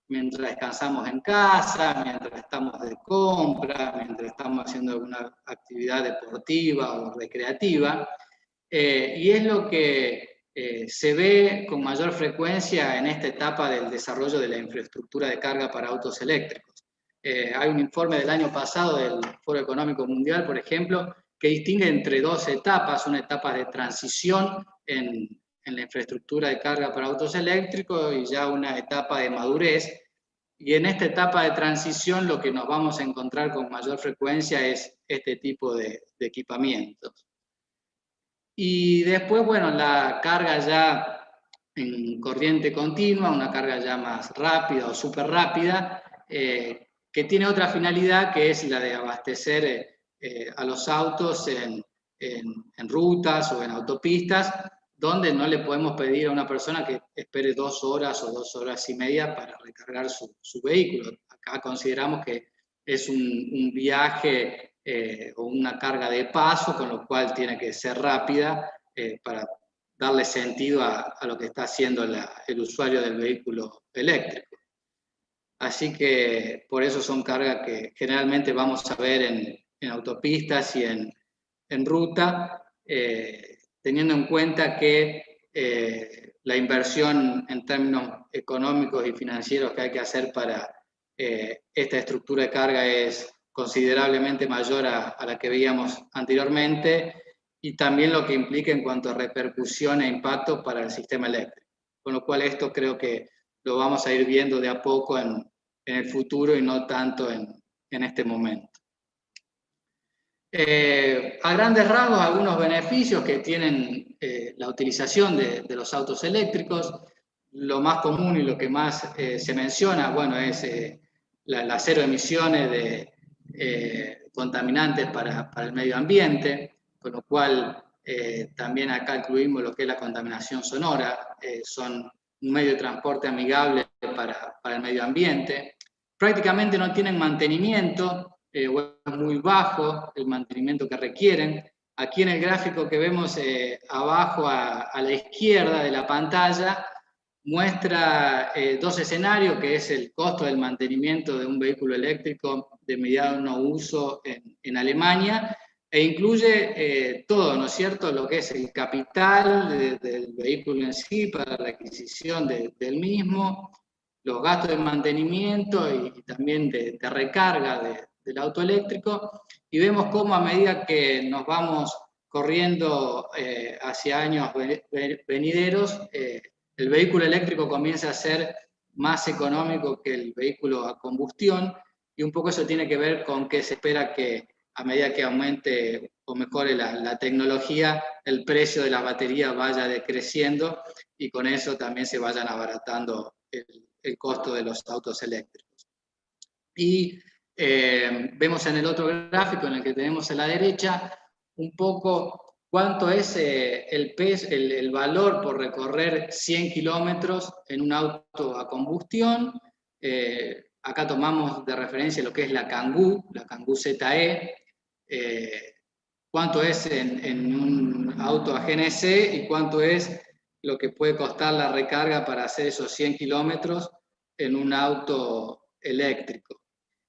mientras descansamos en casa, mientras estamos de compra, mientras estamos haciendo alguna actividad deportiva o recreativa, y es lo que se ve con mayor frecuencia en esta etapa del desarrollo de la infraestructura de carga para autos eléctricos. Hay un informe del año pasado del Foro Económico Mundial, por ejemplo, que distingue entre dos etapas, una etapa de transición en la infraestructura de carga para autos eléctricos y ya una etapa de madurez. Y en esta etapa de transición lo que nos vamos a encontrar con mayor frecuencia es este tipo de equipamientos. Y después, bueno, la carga ya en corriente continua, una carga ya más rápida o súper rápida, que tiene otra finalidad que es la de abastecer a los autos en rutas o en autopistas, donde no le podemos pedir a una persona que espere 2 horas o 2 horas y media para recargar su vehículo. Acá consideramos que es un viaje o una carga de paso, con lo cual tiene que ser rápida para darle sentido a lo que está haciendo el usuario del vehículo eléctrico. Así que por eso son cargas que generalmente vamos a ver en autopistas y en ruta, teniendo en cuenta que la inversión en términos económicos y financieros que hay que hacer para esta estructura de carga es considerablemente mayor a la que veíamos anteriormente, y también lo que implica en cuanto a repercusión e impacto para el sistema eléctrico. Con lo cual esto creo que lo vamos a ir viendo de a poco en el futuro y no tanto en este momento. A grandes rasgos, algunos beneficios que tienen la utilización de los autos eléctricos. Lo más común y lo que más se menciona, bueno, es las cero emisiones de contaminantes para el medio ambiente, con lo cual también acá incluimos lo que es la contaminación sonora. Son un medio de transporte amigable para el medio ambiente. Prácticamente no tienen mantenimiento, o es muy bajo el mantenimiento que requieren. Aquí en el gráfico que vemos abajo a la izquierda de la pantalla, muestra dos escenarios, que es el costo del mantenimiento de un vehículo eléctrico de mediano uso en Alemania, e incluye todo, ¿no es cierto?, lo que es el capital del vehículo en sí para la adquisición del mismo, los gastos de mantenimiento y también de recarga del auto eléctrico, y vemos cómo a medida que nos vamos corriendo hacia años venideros, el vehículo eléctrico comienza a ser más económico que el vehículo a combustión, y un poco eso tiene que ver con que se espera que a medida que aumente o mejore la tecnología, el precio de la batería vaya decreciendo y con eso también se vayan abaratando el costo de los autos eléctricos. Y vemos en el otro gráfico, en el que tenemos a la derecha, un poco cuánto es el valor por recorrer 100 kilómetros en un auto a combustión. Acá tomamos de referencia lo que es la Kangoo ZE, cuánto es en un auto a GNC y cuánto es lo que puede costar la recarga para hacer esos 100 kilómetros en un auto eléctrico.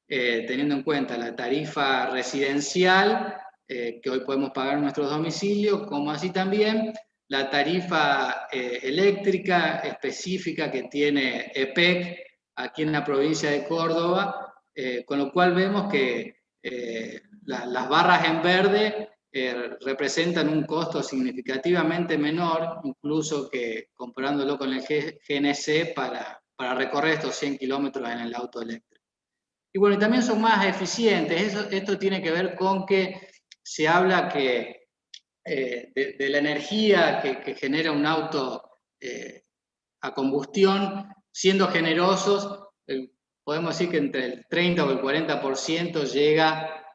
Teniendo en cuenta la tarifa residencial que hoy podemos pagar en nuestros domicilios, como así también la tarifa eléctrica específica que tiene EPEC aquí en la provincia de Córdoba, con lo cual vemos que las barras en verde representan un costo significativamente menor, incluso que comparándolo con el GNC para recorrer estos 100 kilómetros en el auto eléctrico. Y bueno, también son más eficientes. Esto tiene que ver con que se habla que de la energía que genera un auto a combustión, siendo generosos, podemos decir que entre el 30 o el 40% llega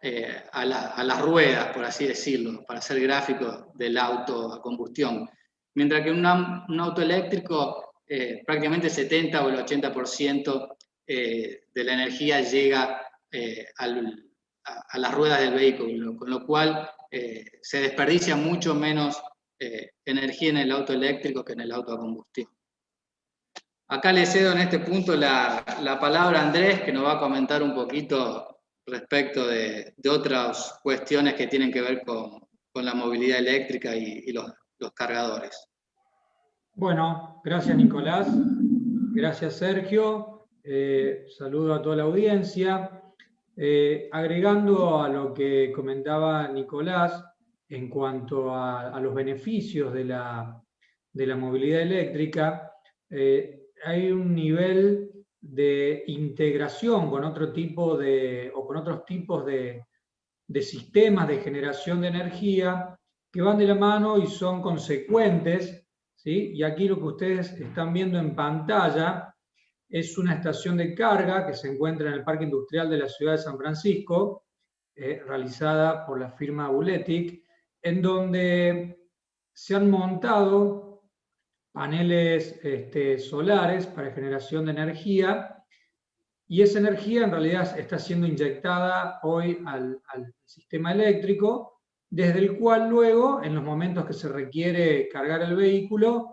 a las ruedas, por así decirlo, para hacer gráfico del auto a combustión. Mientras que un auto eléctrico, prácticamente el 70 o el 80% de la energía llega a las ruedas del vehículo, con lo cual se desperdicia mucho menos energía en el auto eléctrico que en el auto a combustión. Acá le cedo en este punto la palabra a Andrés, que nos va a comentar un poquito respecto de otras cuestiones que tienen que ver con la movilidad eléctrica y los cargadores. Bueno, gracias Nicolás, gracias Sergio, saludo a toda la audiencia. Agregando a lo que comentaba Nicolás en cuanto a los beneficios de la movilidad eléctrica, hay un nivel de integración con otros tipos de sistemas de generación de energía que van de la mano y son consecuentes, ¿sí? Y aquí lo que ustedes están viendo en pantalla es una estación de carga que se encuentra en el Parque Industrial de la ciudad de San Francisco, realizada por la firma Buletic, en donde se han montado paneles solares para generación de energía, y esa energía en realidad está siendo inyectada hoy al sistema eléctrico, desde el cual luego, en los momentos que se requiere cargar el vehículo,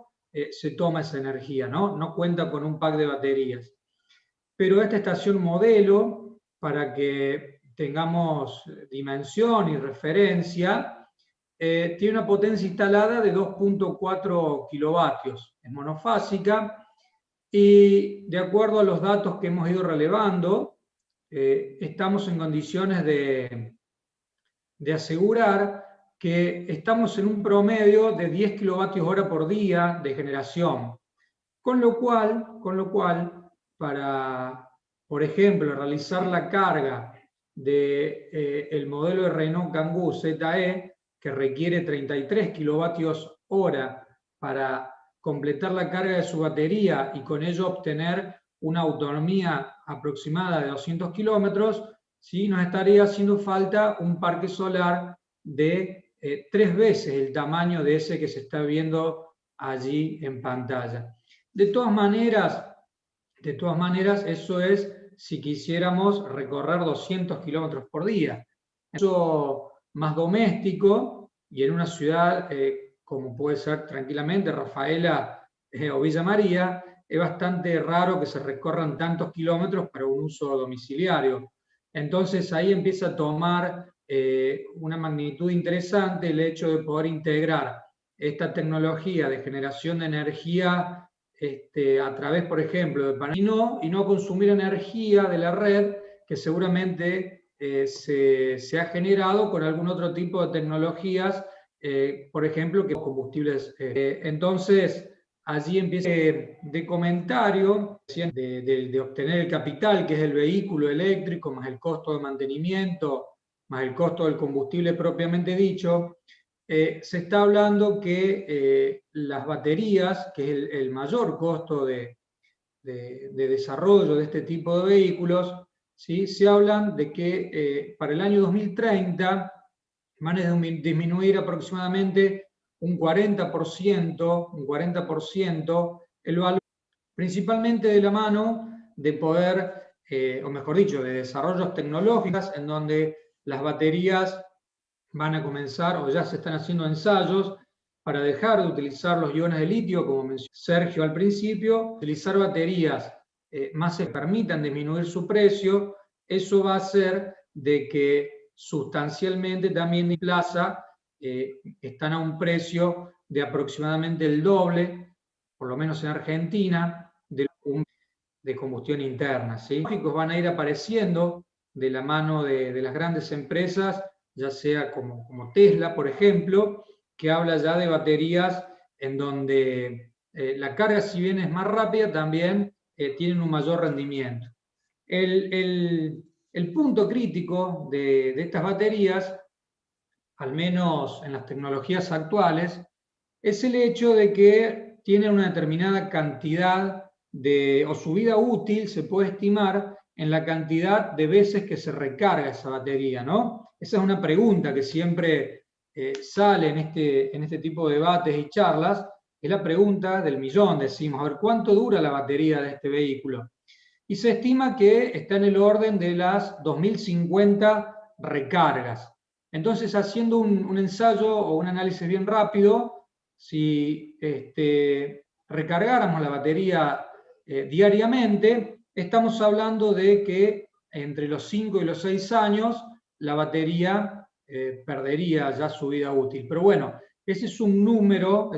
se toma esa energía, ¿no? No cuenta con un pack de baterías. Pero esta estación modelo, para que tengamos dimensión y referencia, tiene una potencia instalada de 2.4 kilovatios, es monofásica, y de acuerdo a los datos que hemos ido relevando, estamos en condiciones de asegurar que estamos en un promedio de 10 kilovatios hora por día de generación, con lo cual para, por ejemplo, realizar la carga del modelo de Renault Kangoo ZE, que requiere 33 kilovatios hora para completar la carga de su batería y con ello obtener una autonomía aproximada de 200 kilómetros, ¿sí? Nos estaría haciendo falta un parque solar de 3 veces el tamaño de ese que se está viendo allí en pantalla. De todas maneras, eso es si quisiéramos recorrer 200 kilómetros por día. Eso más doméstico y en una ciudad como puede ser tranquilamente Rafaela o Villa María, es bastante raro que se recorran tantos kilómetros para un uso domiciliario. Entonces ahí empieza a tomar una magnitud interesante el hecho de poder integrar esta tecnología de generación de energía a través, por ejemplo, de paneles y no consumir energía de la red que seguramente se ha generado con algún otro tipo de tecnologías, por ejemplo, que combustibles. Entonces, allí empieza de comentario de obtener el capital, que es el vehículo eléctrico, más el costo de mantenimiento, más el costo del combustible propiamente dicho. Se está hablando que las baterías, que es el mayor costo de desarrollo de este tipo de vehículos, ¿sí? Se hablan de que para el año 2030 van a disminuir aproximadamente un 40% el valor, principalmente de la mano de poder, o mejor dicho, de desarrollos tecnológicos en donde las baterías van a comenzar, o ya se están haciendo ensayos, para dejar de utilizar los iones de litio, como mencionó Sergio al principio, utilizar baterías más que permitan disminuir su precio. Eso va a hacer de que sustancialmente también de plaza están a un precio de aproximadamente el doble, por lo menos en Argentina, de combustión interna, ¿sí? Los gráficos van a ir apareciendo de la mano de las grandes empresas, ya sea como Tesla, por ejemplo, que habla ya de baterías en donde la carga, si bien es más rápida, también tienen un mayor rendimiento. El punto crítico de estas baterías, al menos en las tecnologías actuales, es el hecho de que tienen una determinada cantidad o su vida útil se puede estimar en la cantidad de veces que se recarga esa batería, ¿no? Esa es una pregunta que siempre sale en este tipo de debates y charlas, es la pregunta del millón, decimos, a ver, ¿cuánto dura la batería de este vehículo? Y se estima que está en el orden de las 2050 recargas. Entonces, haciendo un ensayo o un análisis bien rápido, si recargáramos la batería diariamente, estamos hablando de que entre los 5 y los 6 años la batería perdería ya su vida útil. Pero bueno, ese es un número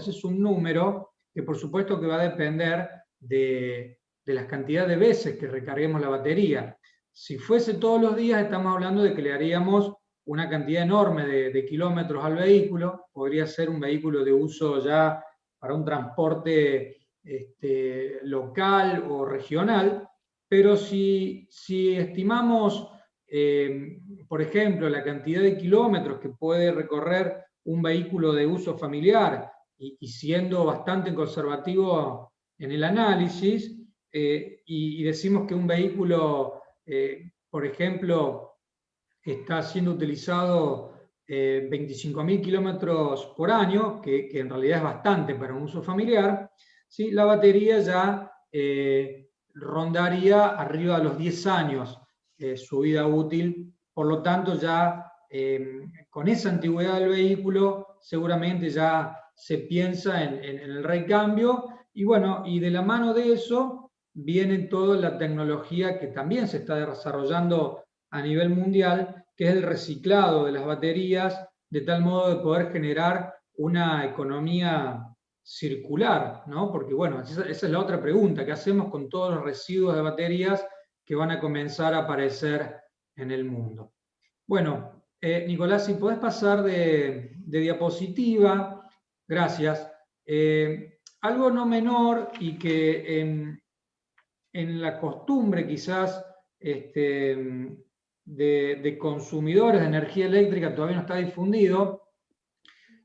que por supuesto que va a depender de la cantidad de veces que recarguemos la batería. Si fuese todos los días, estamos hablando de que le haríamos una cantidad enorme de kilómetros al vehículo. Podría ser un vehículo de uso ya para un transporte local o regional, pero si estimamos, por ejemplo, la cantidad de kilómetros que puede recorrer un vehículo de uso familiar y siendo bastante conservativo en el análisis, y decimos que un vehículo, por ejemplo, está siendo utilizado 25.000 kilómetros por año, que en realidad es bastante para un uso familiar, ¿sí? La batería ya rondaría arriba de los 10 años su vida útil, por lo tanto ya con esa antigüedad del vehículo seguramente ya se piensa en el recambio, y bueno, y de la mano de eso viene toda la tecnología que también se está desarrollando a nivel mundial, que es el reciclado de las baterías, de tal modo de poder generar una economía circular, ¿no? Porque bueno, esa es la otra pregunta, ¿qué hacemos con todos los residuos de baterías que van a comenzar a aparecer en el mundo? Bueno, Nicolás, si podés pasar de diapositiva, gracias. Algo no menor y que en la costumbre quizás de consumidores de energía eléctrica todavía no está difundido.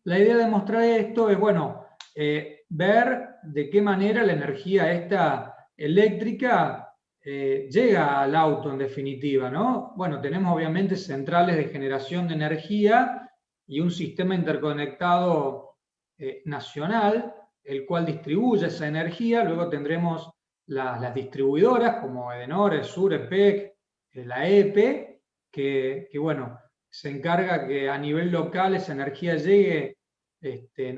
La idea de mostrar esto es, bueno, ver de qué manera la energía esta eléctrica llega al auto en definitiva, ¿no? Bueno, tenemos obviamente centrales de generación de energía y un sistema interconectado nacional, el cual distribuye esa energía. Luego tendremos las distribuidoras como Edenor, ESUR, EPEC, la EPE, que bueno, se encarga que a nivel local esa energía llegue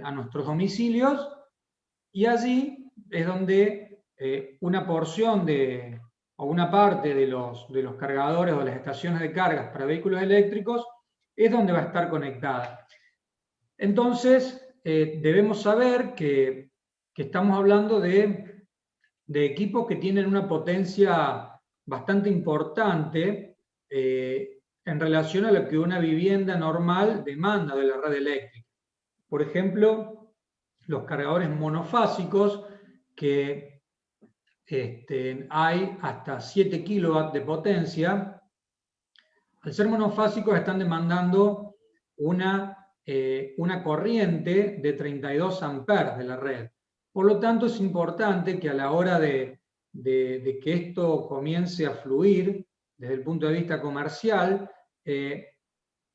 a nuestros domicilios, y allí es donde una porción o una parte de los cargadores o las estaciones de cargas para vehículos eléctricos es donde va a estar conectada. Entonces, debemos saber que estamos hablando de equipos que tienen una potencia bastante importante en relación a lo que una vivienda normal demanda de la red eléctrica. Por ejemplo, los cargadores monofásicos, que hay hasta 7 kW de potencia. Al ser monofásicos están demandando una corriente de 32 amperes de la red. Por lo tanto, es importante que a la hora de que esto comience a fluir desde el punto de vista comercial,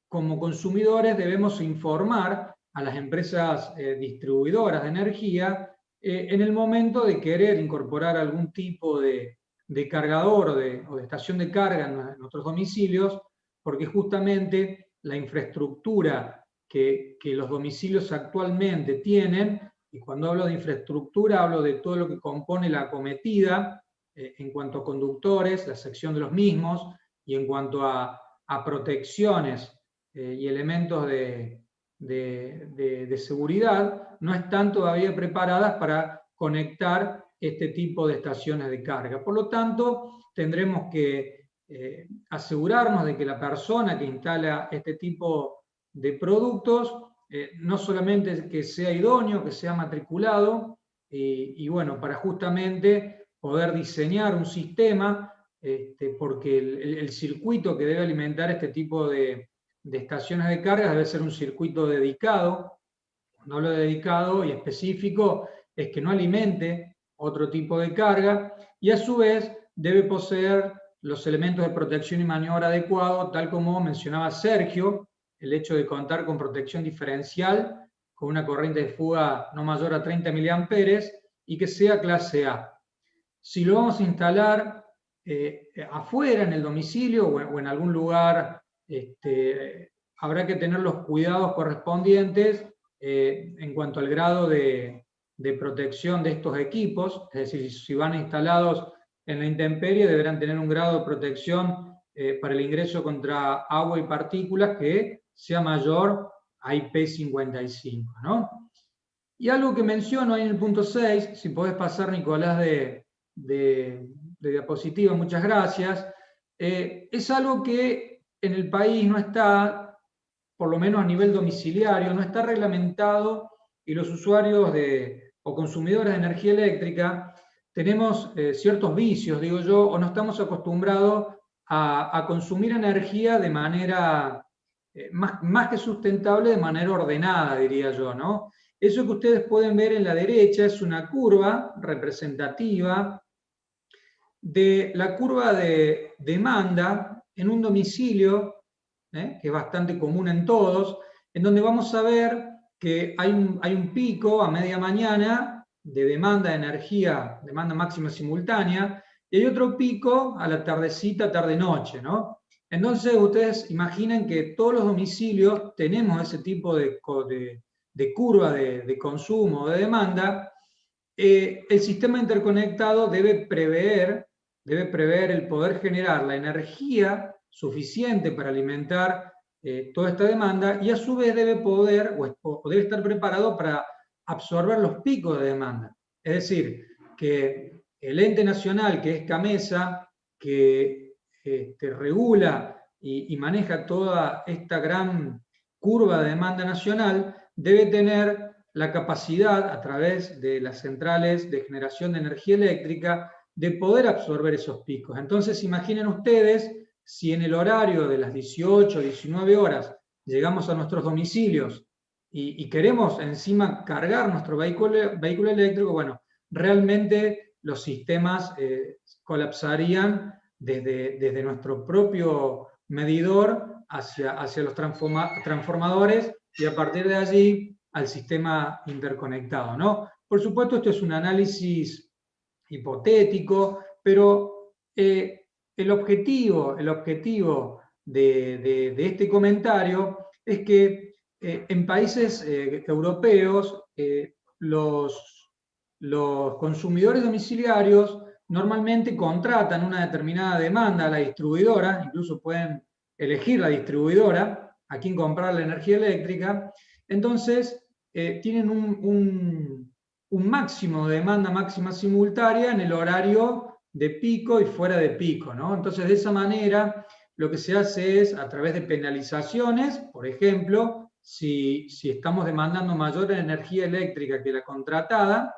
como consumidores debemos informar a las empresas distribuidoras de energía en el momento de querer incorporar algún tipo de cargador o de estación de carga en nuestros domicilios, porque justamente la infraestructura que los domicilios actualmente tienen, y cuando hablo de infraestructura hablo de todo lo que compone la acometida en cuanto a conductores, la sección de los mismos, y en cuanto a protecciones y elementos de seguridad, no están todavía preparadas para conectar este tipo de estaciones de carga. Por lo tanto, tendremos que asegurarnos de que la persona que instala este tipo de productos no solamente que sea idóneo, que sea matriculado, y bueno, para justamente poder diseñar un sistema, porque el circuito que debe alimentar este tipo de estaciones de carga debe ser un circuito dedicado. Cuando hablo de dedicado y específico, es que no alimente otro tipo de carga, y a su vez debe poseer los elementos de protección y maniobra adecuados, tal como mencionaba Sergio, el hecho de contar con protección diferencial, con una corriente de fuga no mayor a 30 mA y que sea clase A. Si lo vamos a instalar afuera, en el domicilio o en algún lugar, habrá que tener los cuidados correspondientes en cuanto al grado de protección de estos equipos. Es decir, si van instalados en la intemperie, deberán tener un grado de protección para el ingreso contra agua y partículas que sea mayor a IP55, ¿no? Y algo que menciono ahí en el punto 6, si podés pasar, Nicolás, de diapositiva, muchas gracias, es algo que en el país no está, por lo menos a nivel domiciliario, no está reglamentado, y los usuarios o consumidores de energía eléctrica tenemos ciertos vicios, digo yo, o no estamos acostumbrados a consumir energía de manera más que sustentable, de manera ordenada, diría yo, ¿no? Eso que ustedes pueden ver en la derecha es una curva representativa de la curva de demanda en un domicilio, que es bastante común en todos, en donde vamos a ver que hay un pico a media mañana de demanda de energía, demanda máxima simultánea, y hay otro pico a la tardecita, tarde-noche, ¿no? Entonces ustedes imaginen que todos los domicilios tenemos ese tipo de curva de consumo, de demanda. El sistema interconectado debe prever el poder generar la energía suficiente para alimentar toda esta demanda, y a su vez debe poder o debe estar preparado para absorber los picos de demanda. Es decir, que el ente nacional, que es CAMESA, que regula y maneja toda esta gran curva de demanda nacional, debe tener la capacidad, a través de las centrales de generación de energía eléctrica, de poder absorber esos picos. Entonces, imaginen ustedes, si en el horario de las 18, 19 horas llegamos a nuestros domicilios y queremos encima cargar nuestro vehículo eléctrico, bueno, realmente los sistemas colapsarían desde nuestro propio medidor hacia los transformadores y a partir de allí al sistema interconectado, ¿no? Por supuesto, esto es un análisis hipotético, pero el objetivo de este comentario es que en países europeos los consumidores domiciliarios normalmente contratan una determinada demanda a la distribuidora, incluso pueden elegir la distribuidora a quién comprar la energía eléctrica, entonces tienen un máximo de demanda máxima simultánea en el horario de pico y fuera de pico, ¿no? Entonces, de esa manera, lo que se hace es, a través de penalizaciones, por ejemplo, si estamos demandando mayor energía eléctrica que la contratada,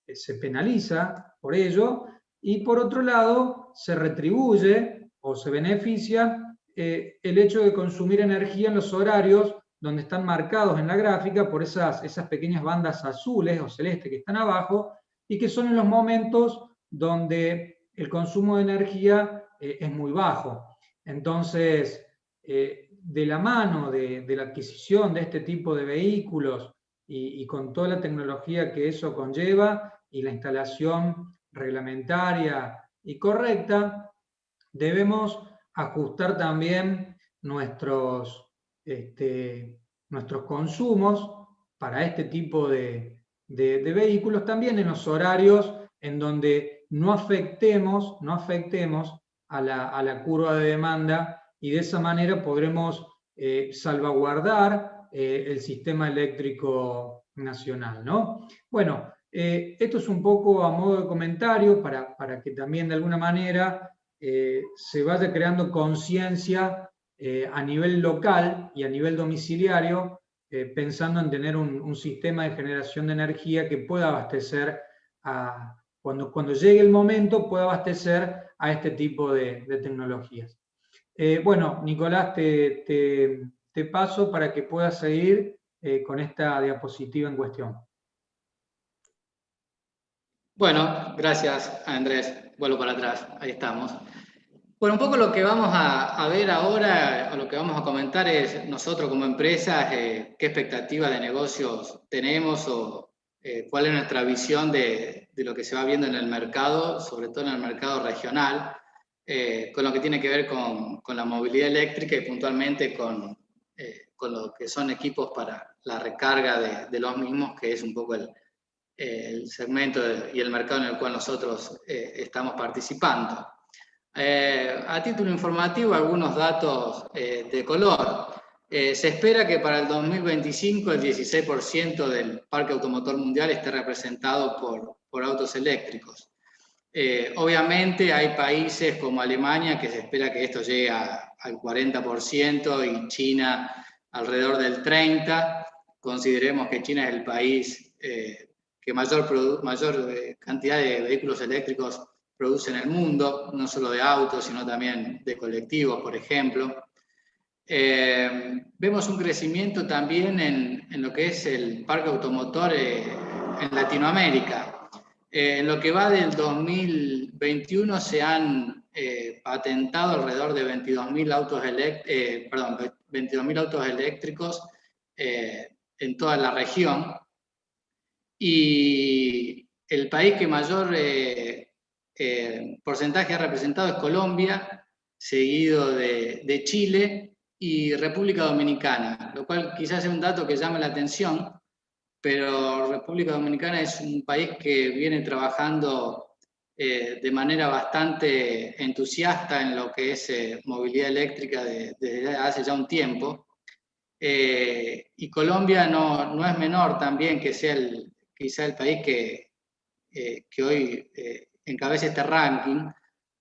se penaliza por ello, y por otro lado, se retribuye o se beneficia el hecho de consumir energía en los horarios donde están marcados en la gráfica por esas pequeñas bandas azules o celestes que están abajo, y que son en los momentos donde el consumo de energía es muy bajo. Entonces, de la mano de la adquisición de este tipo de vehículos y con toda la tecnología que eso conlleva y la instalación reglamentaria y correcta, debemos ajustar también nuestros consumos para este tipo de vehículos, también en los horarios en donde no afectemos a la curva de demanda, y de esa manera podremos salvaguardar el sistema eléctrico nacional, ¿no? Bueno, esto es un poco a modo de comentario para que también de alguna manera se vaya creando conciencia a nivel local y a nivel domiciliario, pensando en tener un sistema de generación de energía que pueda abastecer, cuando llegue el momento, pueda abastecer a este tipo de tecnologías. Bueno, Nicolás, te paso para que puedas seguir con esta diapositiva en cuestión. Bueno, gracias Andrés. Vuelvo para atrás, ahí estamos. Bueno, un poco lo que vamos a ver ahora, o lo que vamos a comentar es nosotros como empresas, qué expectativa de negocios tenemos o cuál es nuestra visión de lo que se va viendo en el mercado, sobre todo en el mercado regional, con lo que tiene que ver con la movilidad eléctrica y puntualmente con lo que son equipos para la recarga de los mismos, que es un poco el segmento y el mercado en el cual nosotros estamos participando. A título informativo, algunos datos de color. Se espera que para el 2025 el 16% del parque automotor mundial esté representado por autos eléctricos. Obviamente hay países como Alemania que se espera que esto llegue al 40% y China alrededor del 30%. Consideremos que China es el país que mayor cantidad de vehículos eléctricos produce en el mundo, no solo de autos, sino también de colectivos, por ejemplo. Vemos un crecimiento también en lo que es el parque automotor en Latinoamérica. En lo que va del 2021 se han patentado alrededor de 22.000 autos eléctricos en toda la región. Y el país que mayor porcentaje ha representado es Colombia, seguido de Chile y República Dominicana, lo cual quizás es un dato que llame la atención, pero República Dominicana es un país que viene trabajando de manera bastante entusiasta en lo que es movilidad eléctrica desde hace ya un tiempo. Y Colombia no es menor también, que sea quizá el país que hoy encabeza este ranking,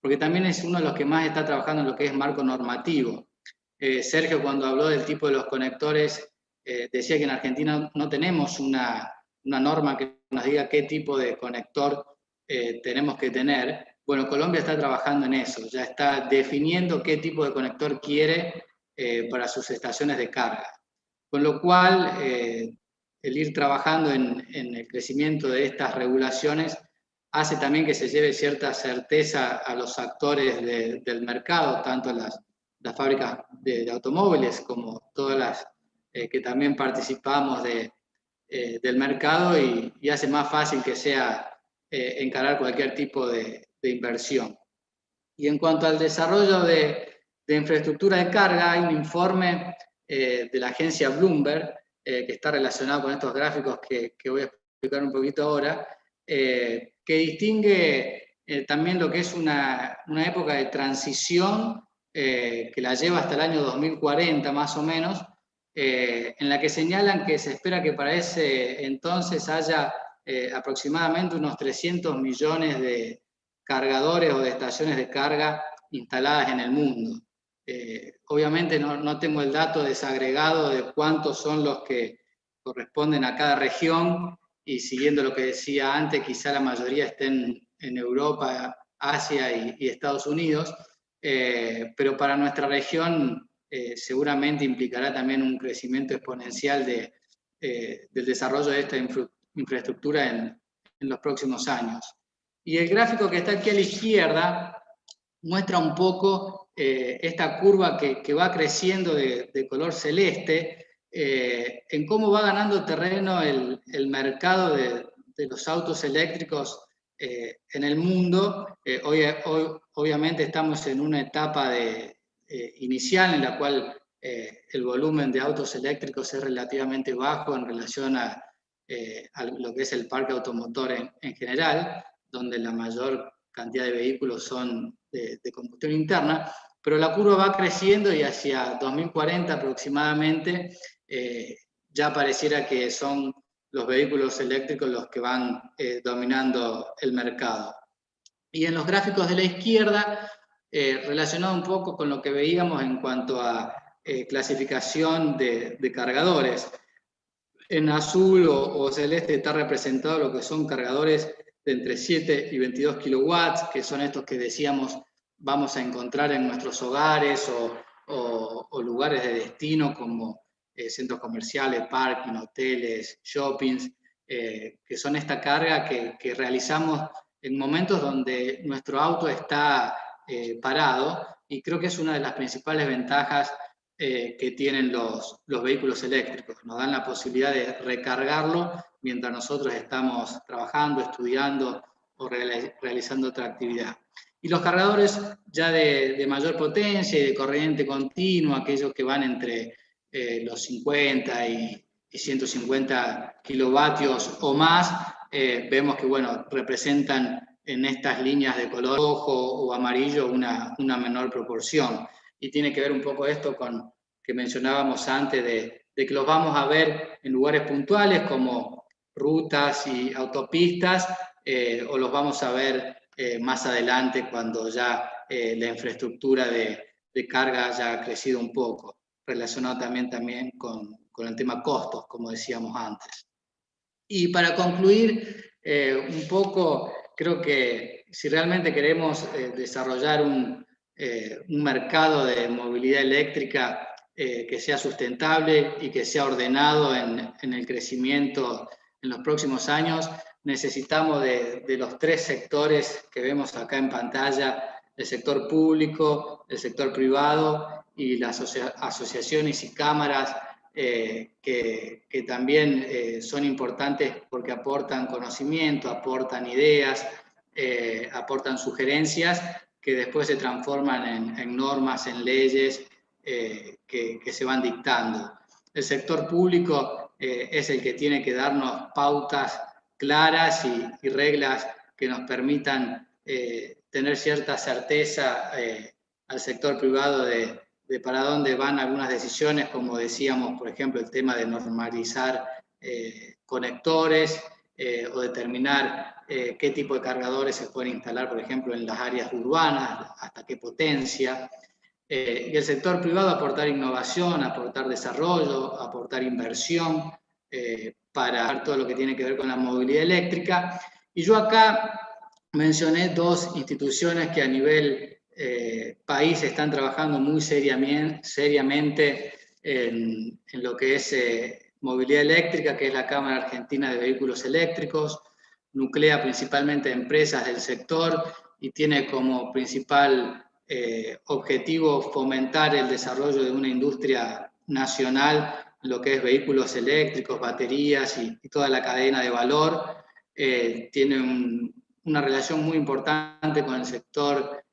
porque también es uno de los que más está trabajando en lo que es marco normativo. Sergio, cuando habló del tipo de los conectores, decía que en Argentina no tenemos una norma que nos diga qué tipo de conector tenemos que tener. Bueno, Colombia está trabajando en eso, ya está definiendo qué tipo de conector quiere para sus estaciones de carga. con lo cual el ir trabajando en el crecimiento de estas regulaciones hace también que se lleve cierta certeza a los actores del mercado, tanto las fábricas de automóviles como todas las que también participamos del mercado, y hace más fácil que sea encarar cualquier tipo de inversión. Y en cuanto al desarrollo de infraestructura de carga, hay un informe de la agencia Bloomberg que está relacionado con estos gráficos que voy a explicar un poquito ahora, que distingue también lo que es una época de transición que la lleva hasta el año 2040 más o menos, en la que señalan que se espera que para ese entonces haya aproximadamente unos 300 millones de cargadores o de estaciones de carga instaladas en el mundo. Obviamente no tengo el dato desagregado de cuántos son los que corresponden a cada región, y siguiendo lo que decía antes, quizá la mayoría estén en Europa, Asia y Estados Unidos, pero para nuestra región seguramente implicará también un crecimiento exponencial del desarrollo de esta infraestructura en los próximos años. Y el gráfico que está aquí a la izquierda muestra un poco esta curva que va creciendo de color celeste, en cómo va ganando terreno el mercado de los autos eléctricos en el mundo. Hoy obviamente estamos en una etapa inicial en la cual el volumen de autos eléctricos es relativamente bajo en relación a lo que es el parque automotor en general, donde la mayor cantidad de vehículos son de combustión interna, pero la curva va creciendo y hacia 2040 aproximadamente ya pareciera que son los vehículos eléctricos los que van dominando el mercado. Y en los gráficos de la izquierda, relacionado un poco con lo que veíamos en cuanto a clasificación de cargadores, en azul o celeste está representado lo que son cargadores de entre 7 y 22 kilowatts, que son estos que decíamos vamos a encontrar en nuestros hogares o lugares de destino como centros comerciales, parking, hoteles, shoppings, que son esta carga que realizamos en momentos donde nuestro auto está parado, y creo que es una de las principales ventajas que tienen los vehículos eléctricos. Nos dan la posibilidad de recargarlo mientras nosotros estamos trabajando, estudiando o realizando otra actividad. Y los cargadores ya de mayor potencia y de corriente continua, aquellos que van entre los 50 y 150 kilovatios o más, vemos que bueno, representan en estas líneas de color rojo o amarillo una menor proporción. Y tiene que ver un poco esto con que mencionábamos antes de que los vamos a ver en lugares puntuales como rutas y autopistas, o los vamos a ver más adelante cuando ya la infraestructura de carga haya crecido un poco, relacionado también con el tema costos, como decíamos antes. Y para concluir un poco, creo que si realmente queremos desarrollar un mercado de movilidad eléctrica que sea sustentable y que sea ordenado en el crecimiento en los próximos años, necesitamos de los tres sectores que vemos acá en pantalla: el sector público, el sector privado y las asociaciones y cámaras que también son importantes porque aportan conocimiento, aportan ideas, aportan sugerencias que después se transforman en normas, en leyes que se van dictando. El sector público es el que tiene que darnos pautas claras y reglas que nos permitan tener cierta certeza al sector privado de para dónde van algunas decisiones, como decíamos, por ejemplo, el tema de normalizar conectores o determinar qué tipo de cargadores se pueden instalar, por ejemplo, en las áreas urbanas, hasta qué potencia. Y el sector privado aportar innovación, aportar desarrollo, aportar inversión para todo lo que tiene que ver con la movilidad eléctrica. Y yo acá mencioné dos instituciones que a nivel país están trabajando muy seriamente en lo que es movilidad eléctrica, que es la Cámara Argentina de Vehículos Eléctricos, nuclea principalmente empresas del sector y tiene como principal objetivo fomentar el desarrollo de una industria nacional, lo que es vehículos eléctricos, baterías y toda la cadena de valor. Tiene una relación muy importante con el sector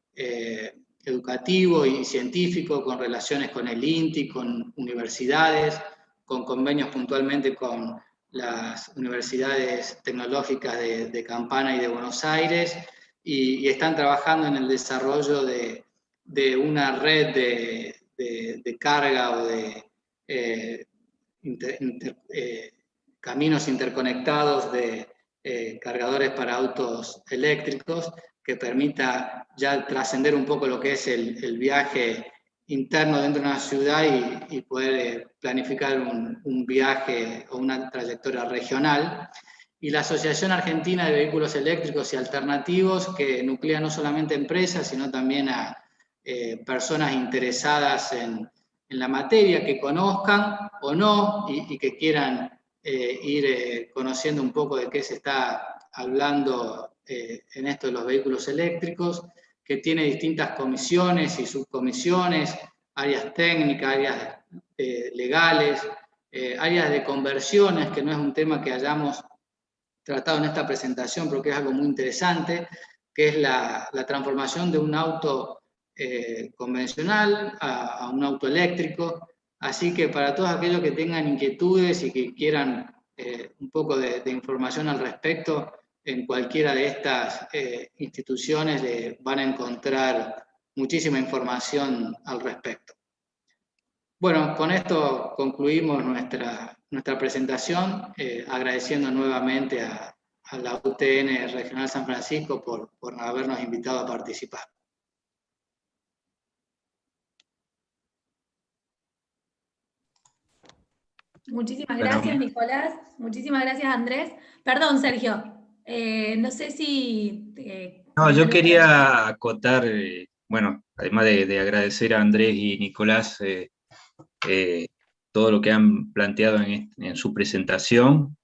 educativo y científico, con relaciones con el INTI, con universidades, con convenios puntualmente con las universidades tecnológicas de Campana y de Buenos Aires, y están trabajando en el desarrollo de una red de carga o de caminos interconectados de cargadores para autos eléctricos, que permita ya trascender un poco lo que es el viaje interno dentro de una ciudad y poder planificar un viaje o una trayectoria regional. Y la Asociación Argentina de Vehículos Eléctricos y Alternativos, que nuclea no solamente empresas, sino también a personas interesadas en la materia, que conozcan o no y que quieran ir conociendo un poco de qué se está hablando en esto de los vehículos eléctricos, que tiene distintas comisiones y subcomisiones, áreas técnicas, áreas legales, áreas de conversiones, que no es un tema que hayamos tratado en esta presentación, pero que es algo muy interesante, que es la transformación de un auto convencional a un auto eléctrico. Así que para todos aquellos que tengan inquietudes y que quieran un poco de información al respecto, en cualquiera de estas instituciones van a encontrar muchísima información al respecto. Bueno, con esto concluimos nuestra presentación, agradeciendo nuevamente a la UTN Regional San Francisco por habernos invitado a participar. Muchísimas gracias, Nicolás. Muchísimas gracias, Andrés. Perdón, Sergio. No sé si... No, yo quería acotar, bueno, además de agradecer a Andrés y Nicolás todo lo que han planteado en su presentación,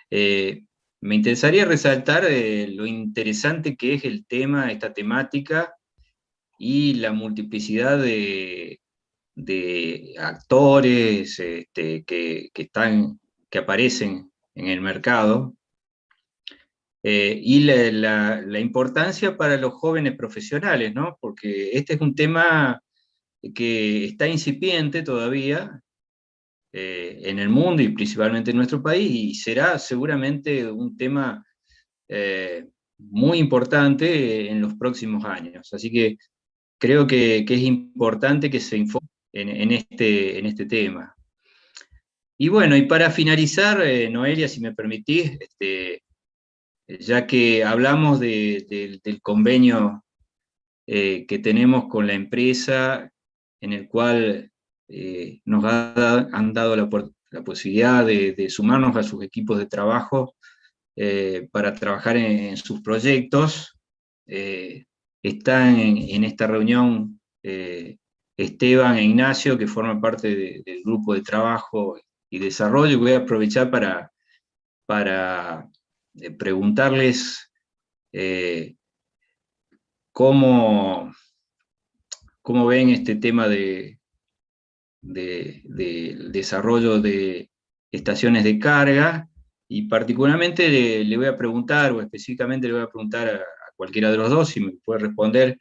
me interesaría resaltar lo interesante que es el tema, esta temática, y la multiplicidad de actores que aparecen en el mercado, y la importancia para los jóvenes profesionales, ¿no? Porque este es un tema que está incipiente todavía en el mundo y principalmente en nuestro país, y será seguramente un tema muy importante en los próximos años. Así que creo que es importante que se informe en este tema. Y bueno, y para finalizar, Noelia, si me permitís, ya que hablamos del convenio que tenemos con la empresa, en el cual nos han dado la posibilidad de sumarnos a sus equipos de trabajo para trabajar en sus proyectos. Están en esta reunión Esteban e Ignacio, que forman parte del grupo de trabajo y desarrollo, y voy a aprovechar para preguntarles cómo ven este tema del desarrollo de estaciones de carga, y particularmente le voy a preguntar, o específicamente le voy a preguntar a cualquiera de los dos, si me puede responder,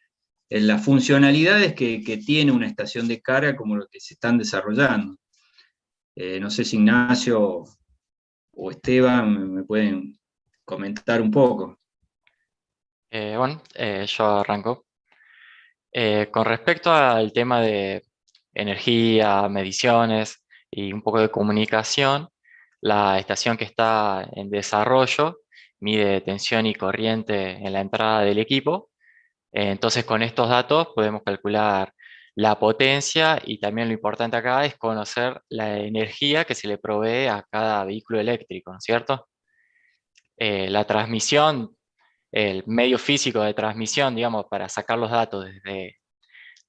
en las funcionalidades que tiene una estación de carga como lo que se están desarrollando. No sé si Ignacio o Esteban me pueden comentar un poco. Yo arranco. Con respecto al tema de energía, mediciones y un poco de comunicación, la estación que está en desarrollo mide tensión y corriente en la entrada del equipo. Entonces, con estos datos podemos calcular la potencia, y también lo importante acá es conocer la energía que se le provee a cada vehículo eléctrico, ¿no es cierto? La transmisión, el medio físico de transmisión, digamos, para sacar los datos desde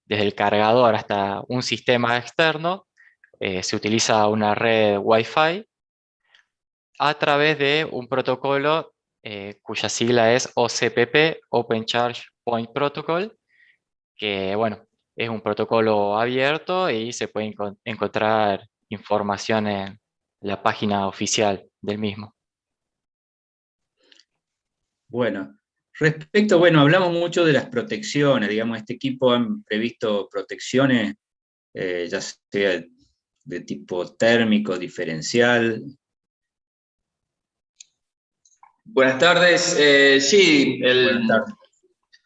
el cargador hasta un sistema externo, se utiliza una red Wi-Fi a través de un protocolo cuya sigla es OCPP, Open Charge Point Protocol, que bueno, es un protocolo abierto y se puede encontrar información en la página oficial del mismo. Bueno, hablamos mucho de las protecciones, digamos, este equipo han previsto protecciones, ya sea de tipo térmico, diferencial. Buenas tardes. Sí, Buenas tardes.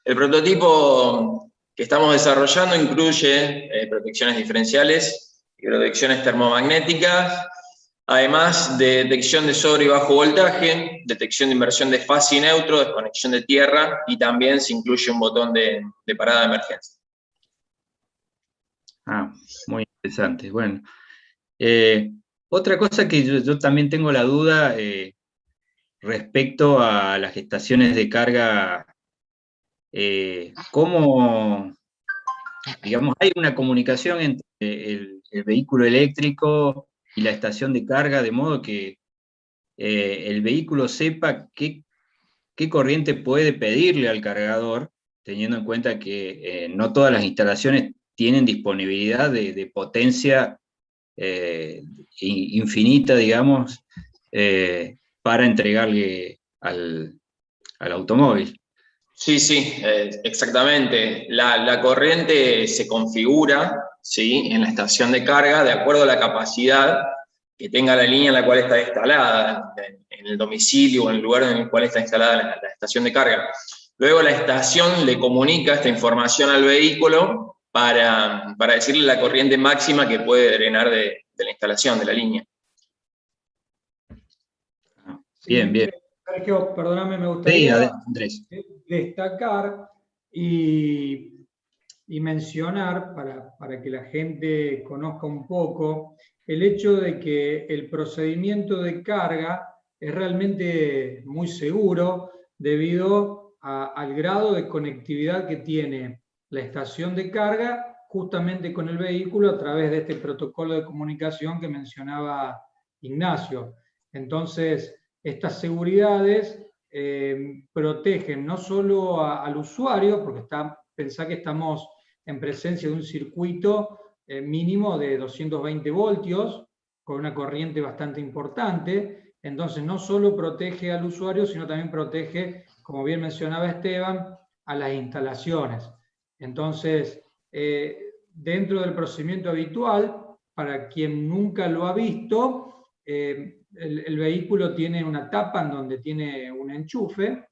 el prototipo que estamos desarrollando incluye protecciones diferenciales y protecciones termomagnéticas, además de detección de sobre y bajo voltaje, detección de inversión de fase y neutro, desconexión de tierra, y también se incluye un botón de parada de emergencia. Ah, muy interesante. Bueno, otra cosa que yo también tengo la duda respecto a las estaciones de carga, ¿cómo, digamos, hay una comunicación entre el vehículo eléctrico y la estación de carga, de modo que el vehículo sepa qué corriente puede pedirle al cargador, teniendo en cuenta que no todas las instalaciones tienen disponibilidad de potencia infinita, digamos, para entregarle al automóvil? Sí, exactamente. La corriente se configura, ¿sí?, en la estación de carga de acuerdo a la capacidad que tenga la línea en la cual está instalada, en el domicilio o en el lugar en el cual está instalada la estación de carga. Luego la estación le comunica esta información al vehículo para decirle la corriente máxima que puede drenar de la instalación, de la línea. Bien, bien. Sergio, perdóname, me gustaría Sí, Andrés, destacar y mencionar, para que la gente conozca un poco, el hecho de que el procedimiento de carga es realmente muy seguro debido al grado de conectividad que tiene la estación de carga justamente con el vehículo a través de este protocolo de comunicación que mencionaba Ignacio. Entonces, estas seguridades protegen no solo al usuario, porque pensá que estamos en presencia de un circuito mínimo de 220 voltios, con una corriente bastante importante, entonces no solo protege al usuario, sino también protege, como bien mencionaba Esteban, a las instalaciones. Entonces, dentro del procedimiento habitual, para quien nunca lo ha visto, el vehículo tiene una tapa en donde tiene un enchufe.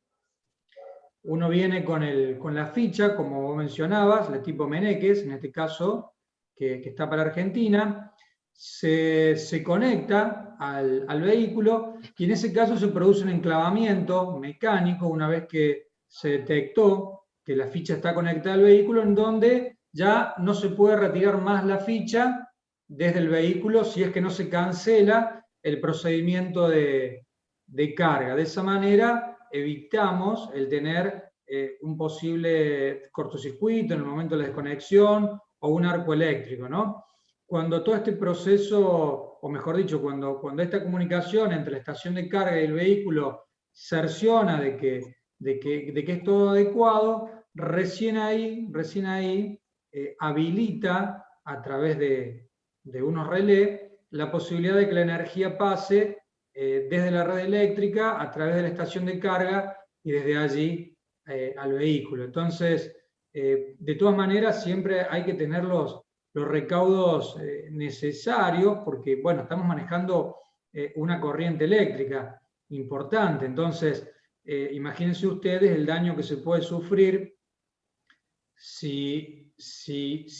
Uno viene con la ficha, como vos mencionabas, de tipo Meneques, en este caso, que está para Argentina, se conecta al vehículo y en ese caso se produce un enclavamiento mecánico una vez que se detectó que la ficha está conectada al vehículo, en donde ya no se puede retirar más la ficha desde el vehículo si es que no se cancela el procedimiento de carga. De esa manera evitamos el tener un posible cortocircuito en el momento de la desconexión o un arco eléctrico, ¿no? Cuando todo este proceso, o mejor dicho, cuando esta comunicación entre la estación de carga y el vehículo cerciona de que es todo adecuado, recién ahí habilita a través de unos relés la posibilidad de que la energía pase desde la red eléctrica a través de la estación de carga y desde allí al vehículo. Entonces, de todas maneras, siempre hay que tener los recaudos necesarios, porque, bueno, estamos manejando una corriente eléctrica importante. Entonces, imagínense ustedes el daño que se puede sufrir si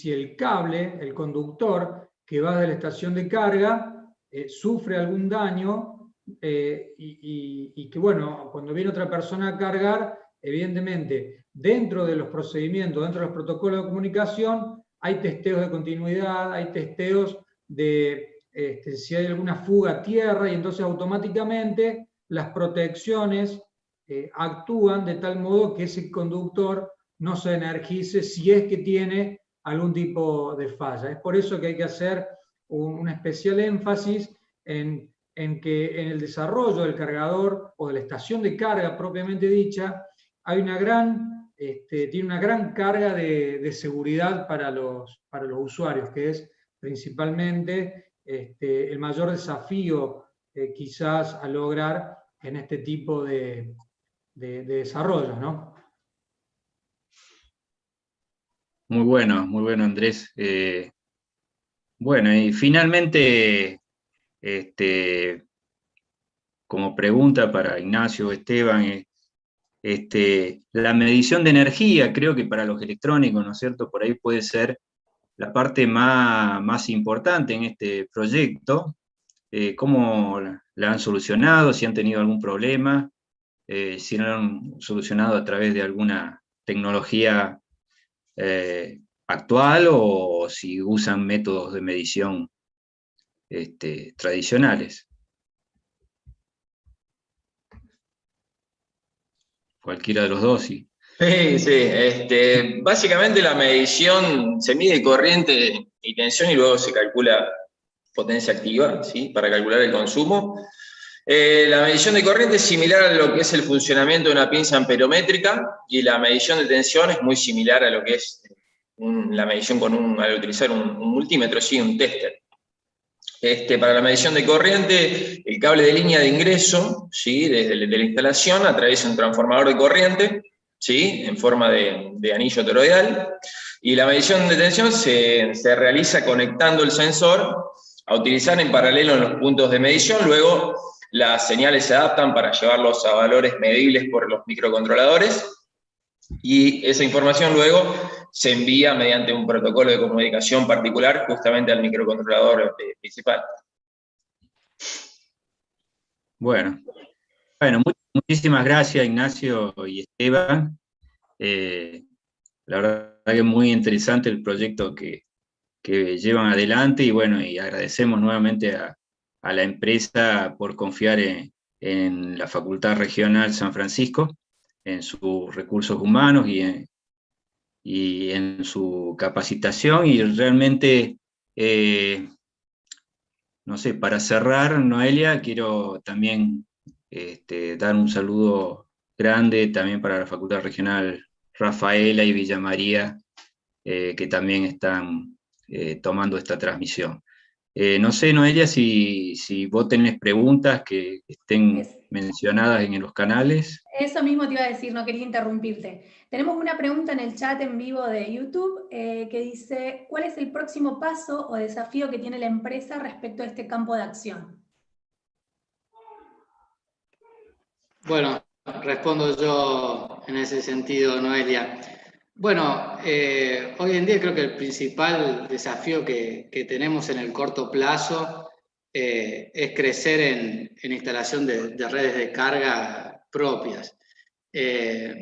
el cable, el conductor que va de la estación de carga, sufre algún daño y que, bueno, cuando viene otra persona a cargar, evidentemente, dentro de los procedimientos, dentro de los protocolos de comunicación, hay testeos de continuidad, hay testeos de si hay alguna fuga a tierra, y entonces automáticamente las protecciones actúan de tal modo que ese conductor no se energice si es que tiene algún tipo de falla. Es por eso que hay que hacer un especial énfasis en que en el desarrollo del cargador o de la estación de carga propiamente dicha, hay tiene una gran carga de seguridad para los usuarios, que es principalmente el mayor desafío quizás a lograr en este tipo de desarrollo, ¿no? Muy bueno, Andrés. Bueno, y finalmente, como pregunta para Ignacio o Esteban, la medición de energía, creo que para los electrónicos, ¿no es cierto? Por ahí puede ser la parte más importante en este proyecto. ¿Cómo la han solucionado? ¿Si han tenido algún problema? ¿Si lo han solucionado a través de alguna tecnología actual o si usan métodos de medición tradicionales? Cualquiera de los dos, sí. Sí, básicamente la medición se mide corriente y tensión y luego se calcula potencia activa, ¿sí? Para calcular el consumo. La medición de corriente es similar a lo que es el funcionamiento de una pinza amperométrica y la medición de tensión es muy similar a lo que es la medición al utilizar un multímetro, sí, un tester. Para la medición de corriente, el cable de línea de ingreso, ¿sí? Desde la instalación atraviesa un transformador de corriente, ¿sí? En forma de anillo toroidal, y la medición de tensión se realiza conectando el sensor a utilizar en paralelo en los puntos de medición. Luego las señales se adaptan para llevarlos a valores medibles por los microcontroladores, y esa información luego se envía mediante un protocolo de comunicación particular justamente al microcontrolador principal. Bueno, muchísimas gracias, Ignacio y Esteban. La verdad que es muy interesante el proyecto que llevan adelante, y bueno, y agradecemos nuevamente a la empresa por confiar en la Facultad Regional San Francisco, en sus recursos humanos y en su capacitación, y realmente, no sé, para cerrar, Noelia, quiero también dar un saludo grande también para la Facultad Regional Rafaela y Villa María, que también están tomando esta transmisión. No sé, Noelia, si vos tenés preguntas que estén mencionadas en los canales. Eso mismo te iba a decir, no quería interrumpirte. Tenemos una pregunta en el chat en vivo de YouTube que dice, ¿cuál es el próximo paso o desafío que tiene la empresa respecto a este campo de acción? Bueno, respondo yo en ese sentido, Noelia. Bueno, hoy en día creo que el principal desafío que tenemos en el corto plazo es crecer en instalación de redes de carga propias.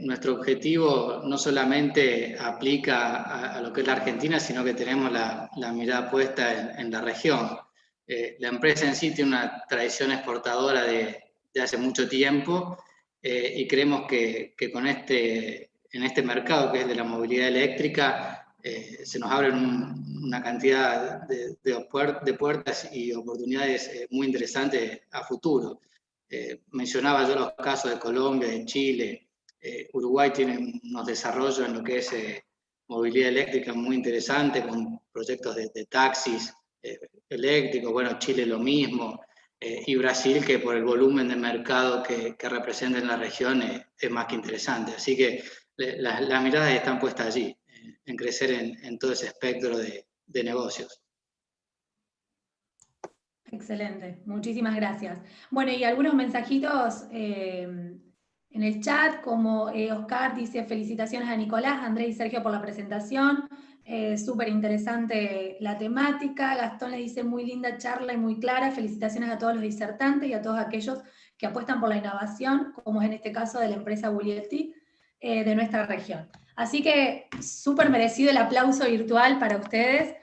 Nuestro objetivo no solamente aplica a lo que es la Argentina, sino que tenemos la mirada puesta en la región. La empresa en sí tiene una tradición exportadora de hace mucho tiempo, y creemos que en este mercado que es de la movilidad eléctrica, se nos abren una cantidad de puertas y oportunidades muy interesantes a futuro. Mencionaba yo los casos de Colombia, de Chile. Uruguay tiene unos desarrollos en lo que es movilidad eléctrica muy interesantes, con proyectos de taxis eléctricos. Bueno, Chile lo mismo. Y Brasil, que por el volumen de mercado que representa en la región es más que interesante. Así que las miradas están puestas allí, en crecer en todo ese espectro de negocios. Excelente, muchísimas gracias. Bueno, y algunos mensajitos en el chat, como Oscar dice, felicitaciones a Nicolás, Andrés y Sergio por la presentación, súper interesante la temática. Gastón le dice, muy linda charla y muy clara, felicitaciones a todos los disertantes y a todos aquellos que apuestan por la innovación, como es en este caso de la empresa Buglietti de nuestra región. Así que súper merecido el aplauso virtual para ustedes,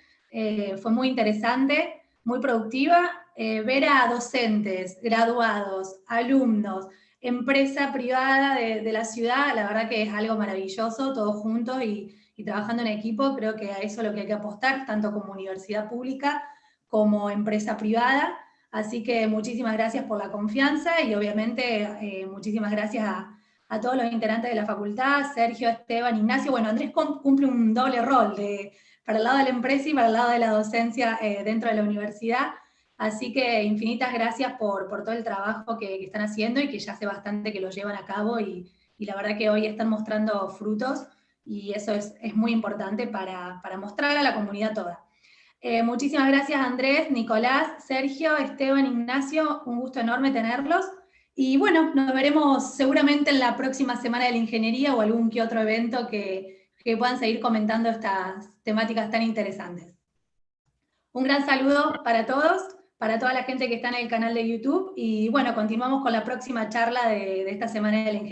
fue muy interesante, muy productiva, ver a docentes, graduados, alumnos, empresa privada de la ciudad, la verdad que es algo maravilloso, todos juntos y trabajando en equipo. Creo que a eso es lo que hay que apostar, tanto como universidad pública como empresa privada. Así que muchísimas gracias por la confianza y obviamente muchísimas gracias a todos los integrantes de la facultad, Sergio, Esteban, Ignacio. Bueno, Andrés cumple un doble rol para el lado de la empresa y para el lado de la docencia dentro de la universidad. Así que infinitas gracias por todo el trabajo que están haciendo y que ya hace bastante que lo llevan a cabo y la verdad que hoy están mostrando frutos y eso es muy importante para mostrar a la comunidad toda. Muchísimas gracias Andrés, Nicolás, Sergio, Esteban, Ignacio, un gusto enorme tenerlos. Y bueno, nos veremos seguramente en la próxima Semana de la Ingeniería o algún que otro evento que puedan seguir comentando estas temáticas tan interesantes. Un gran saludo para todos, para toda la gente que está en el canal de YouTube, y bueno, continuamos con la próxima charla de esta Semana de la Ingeniería.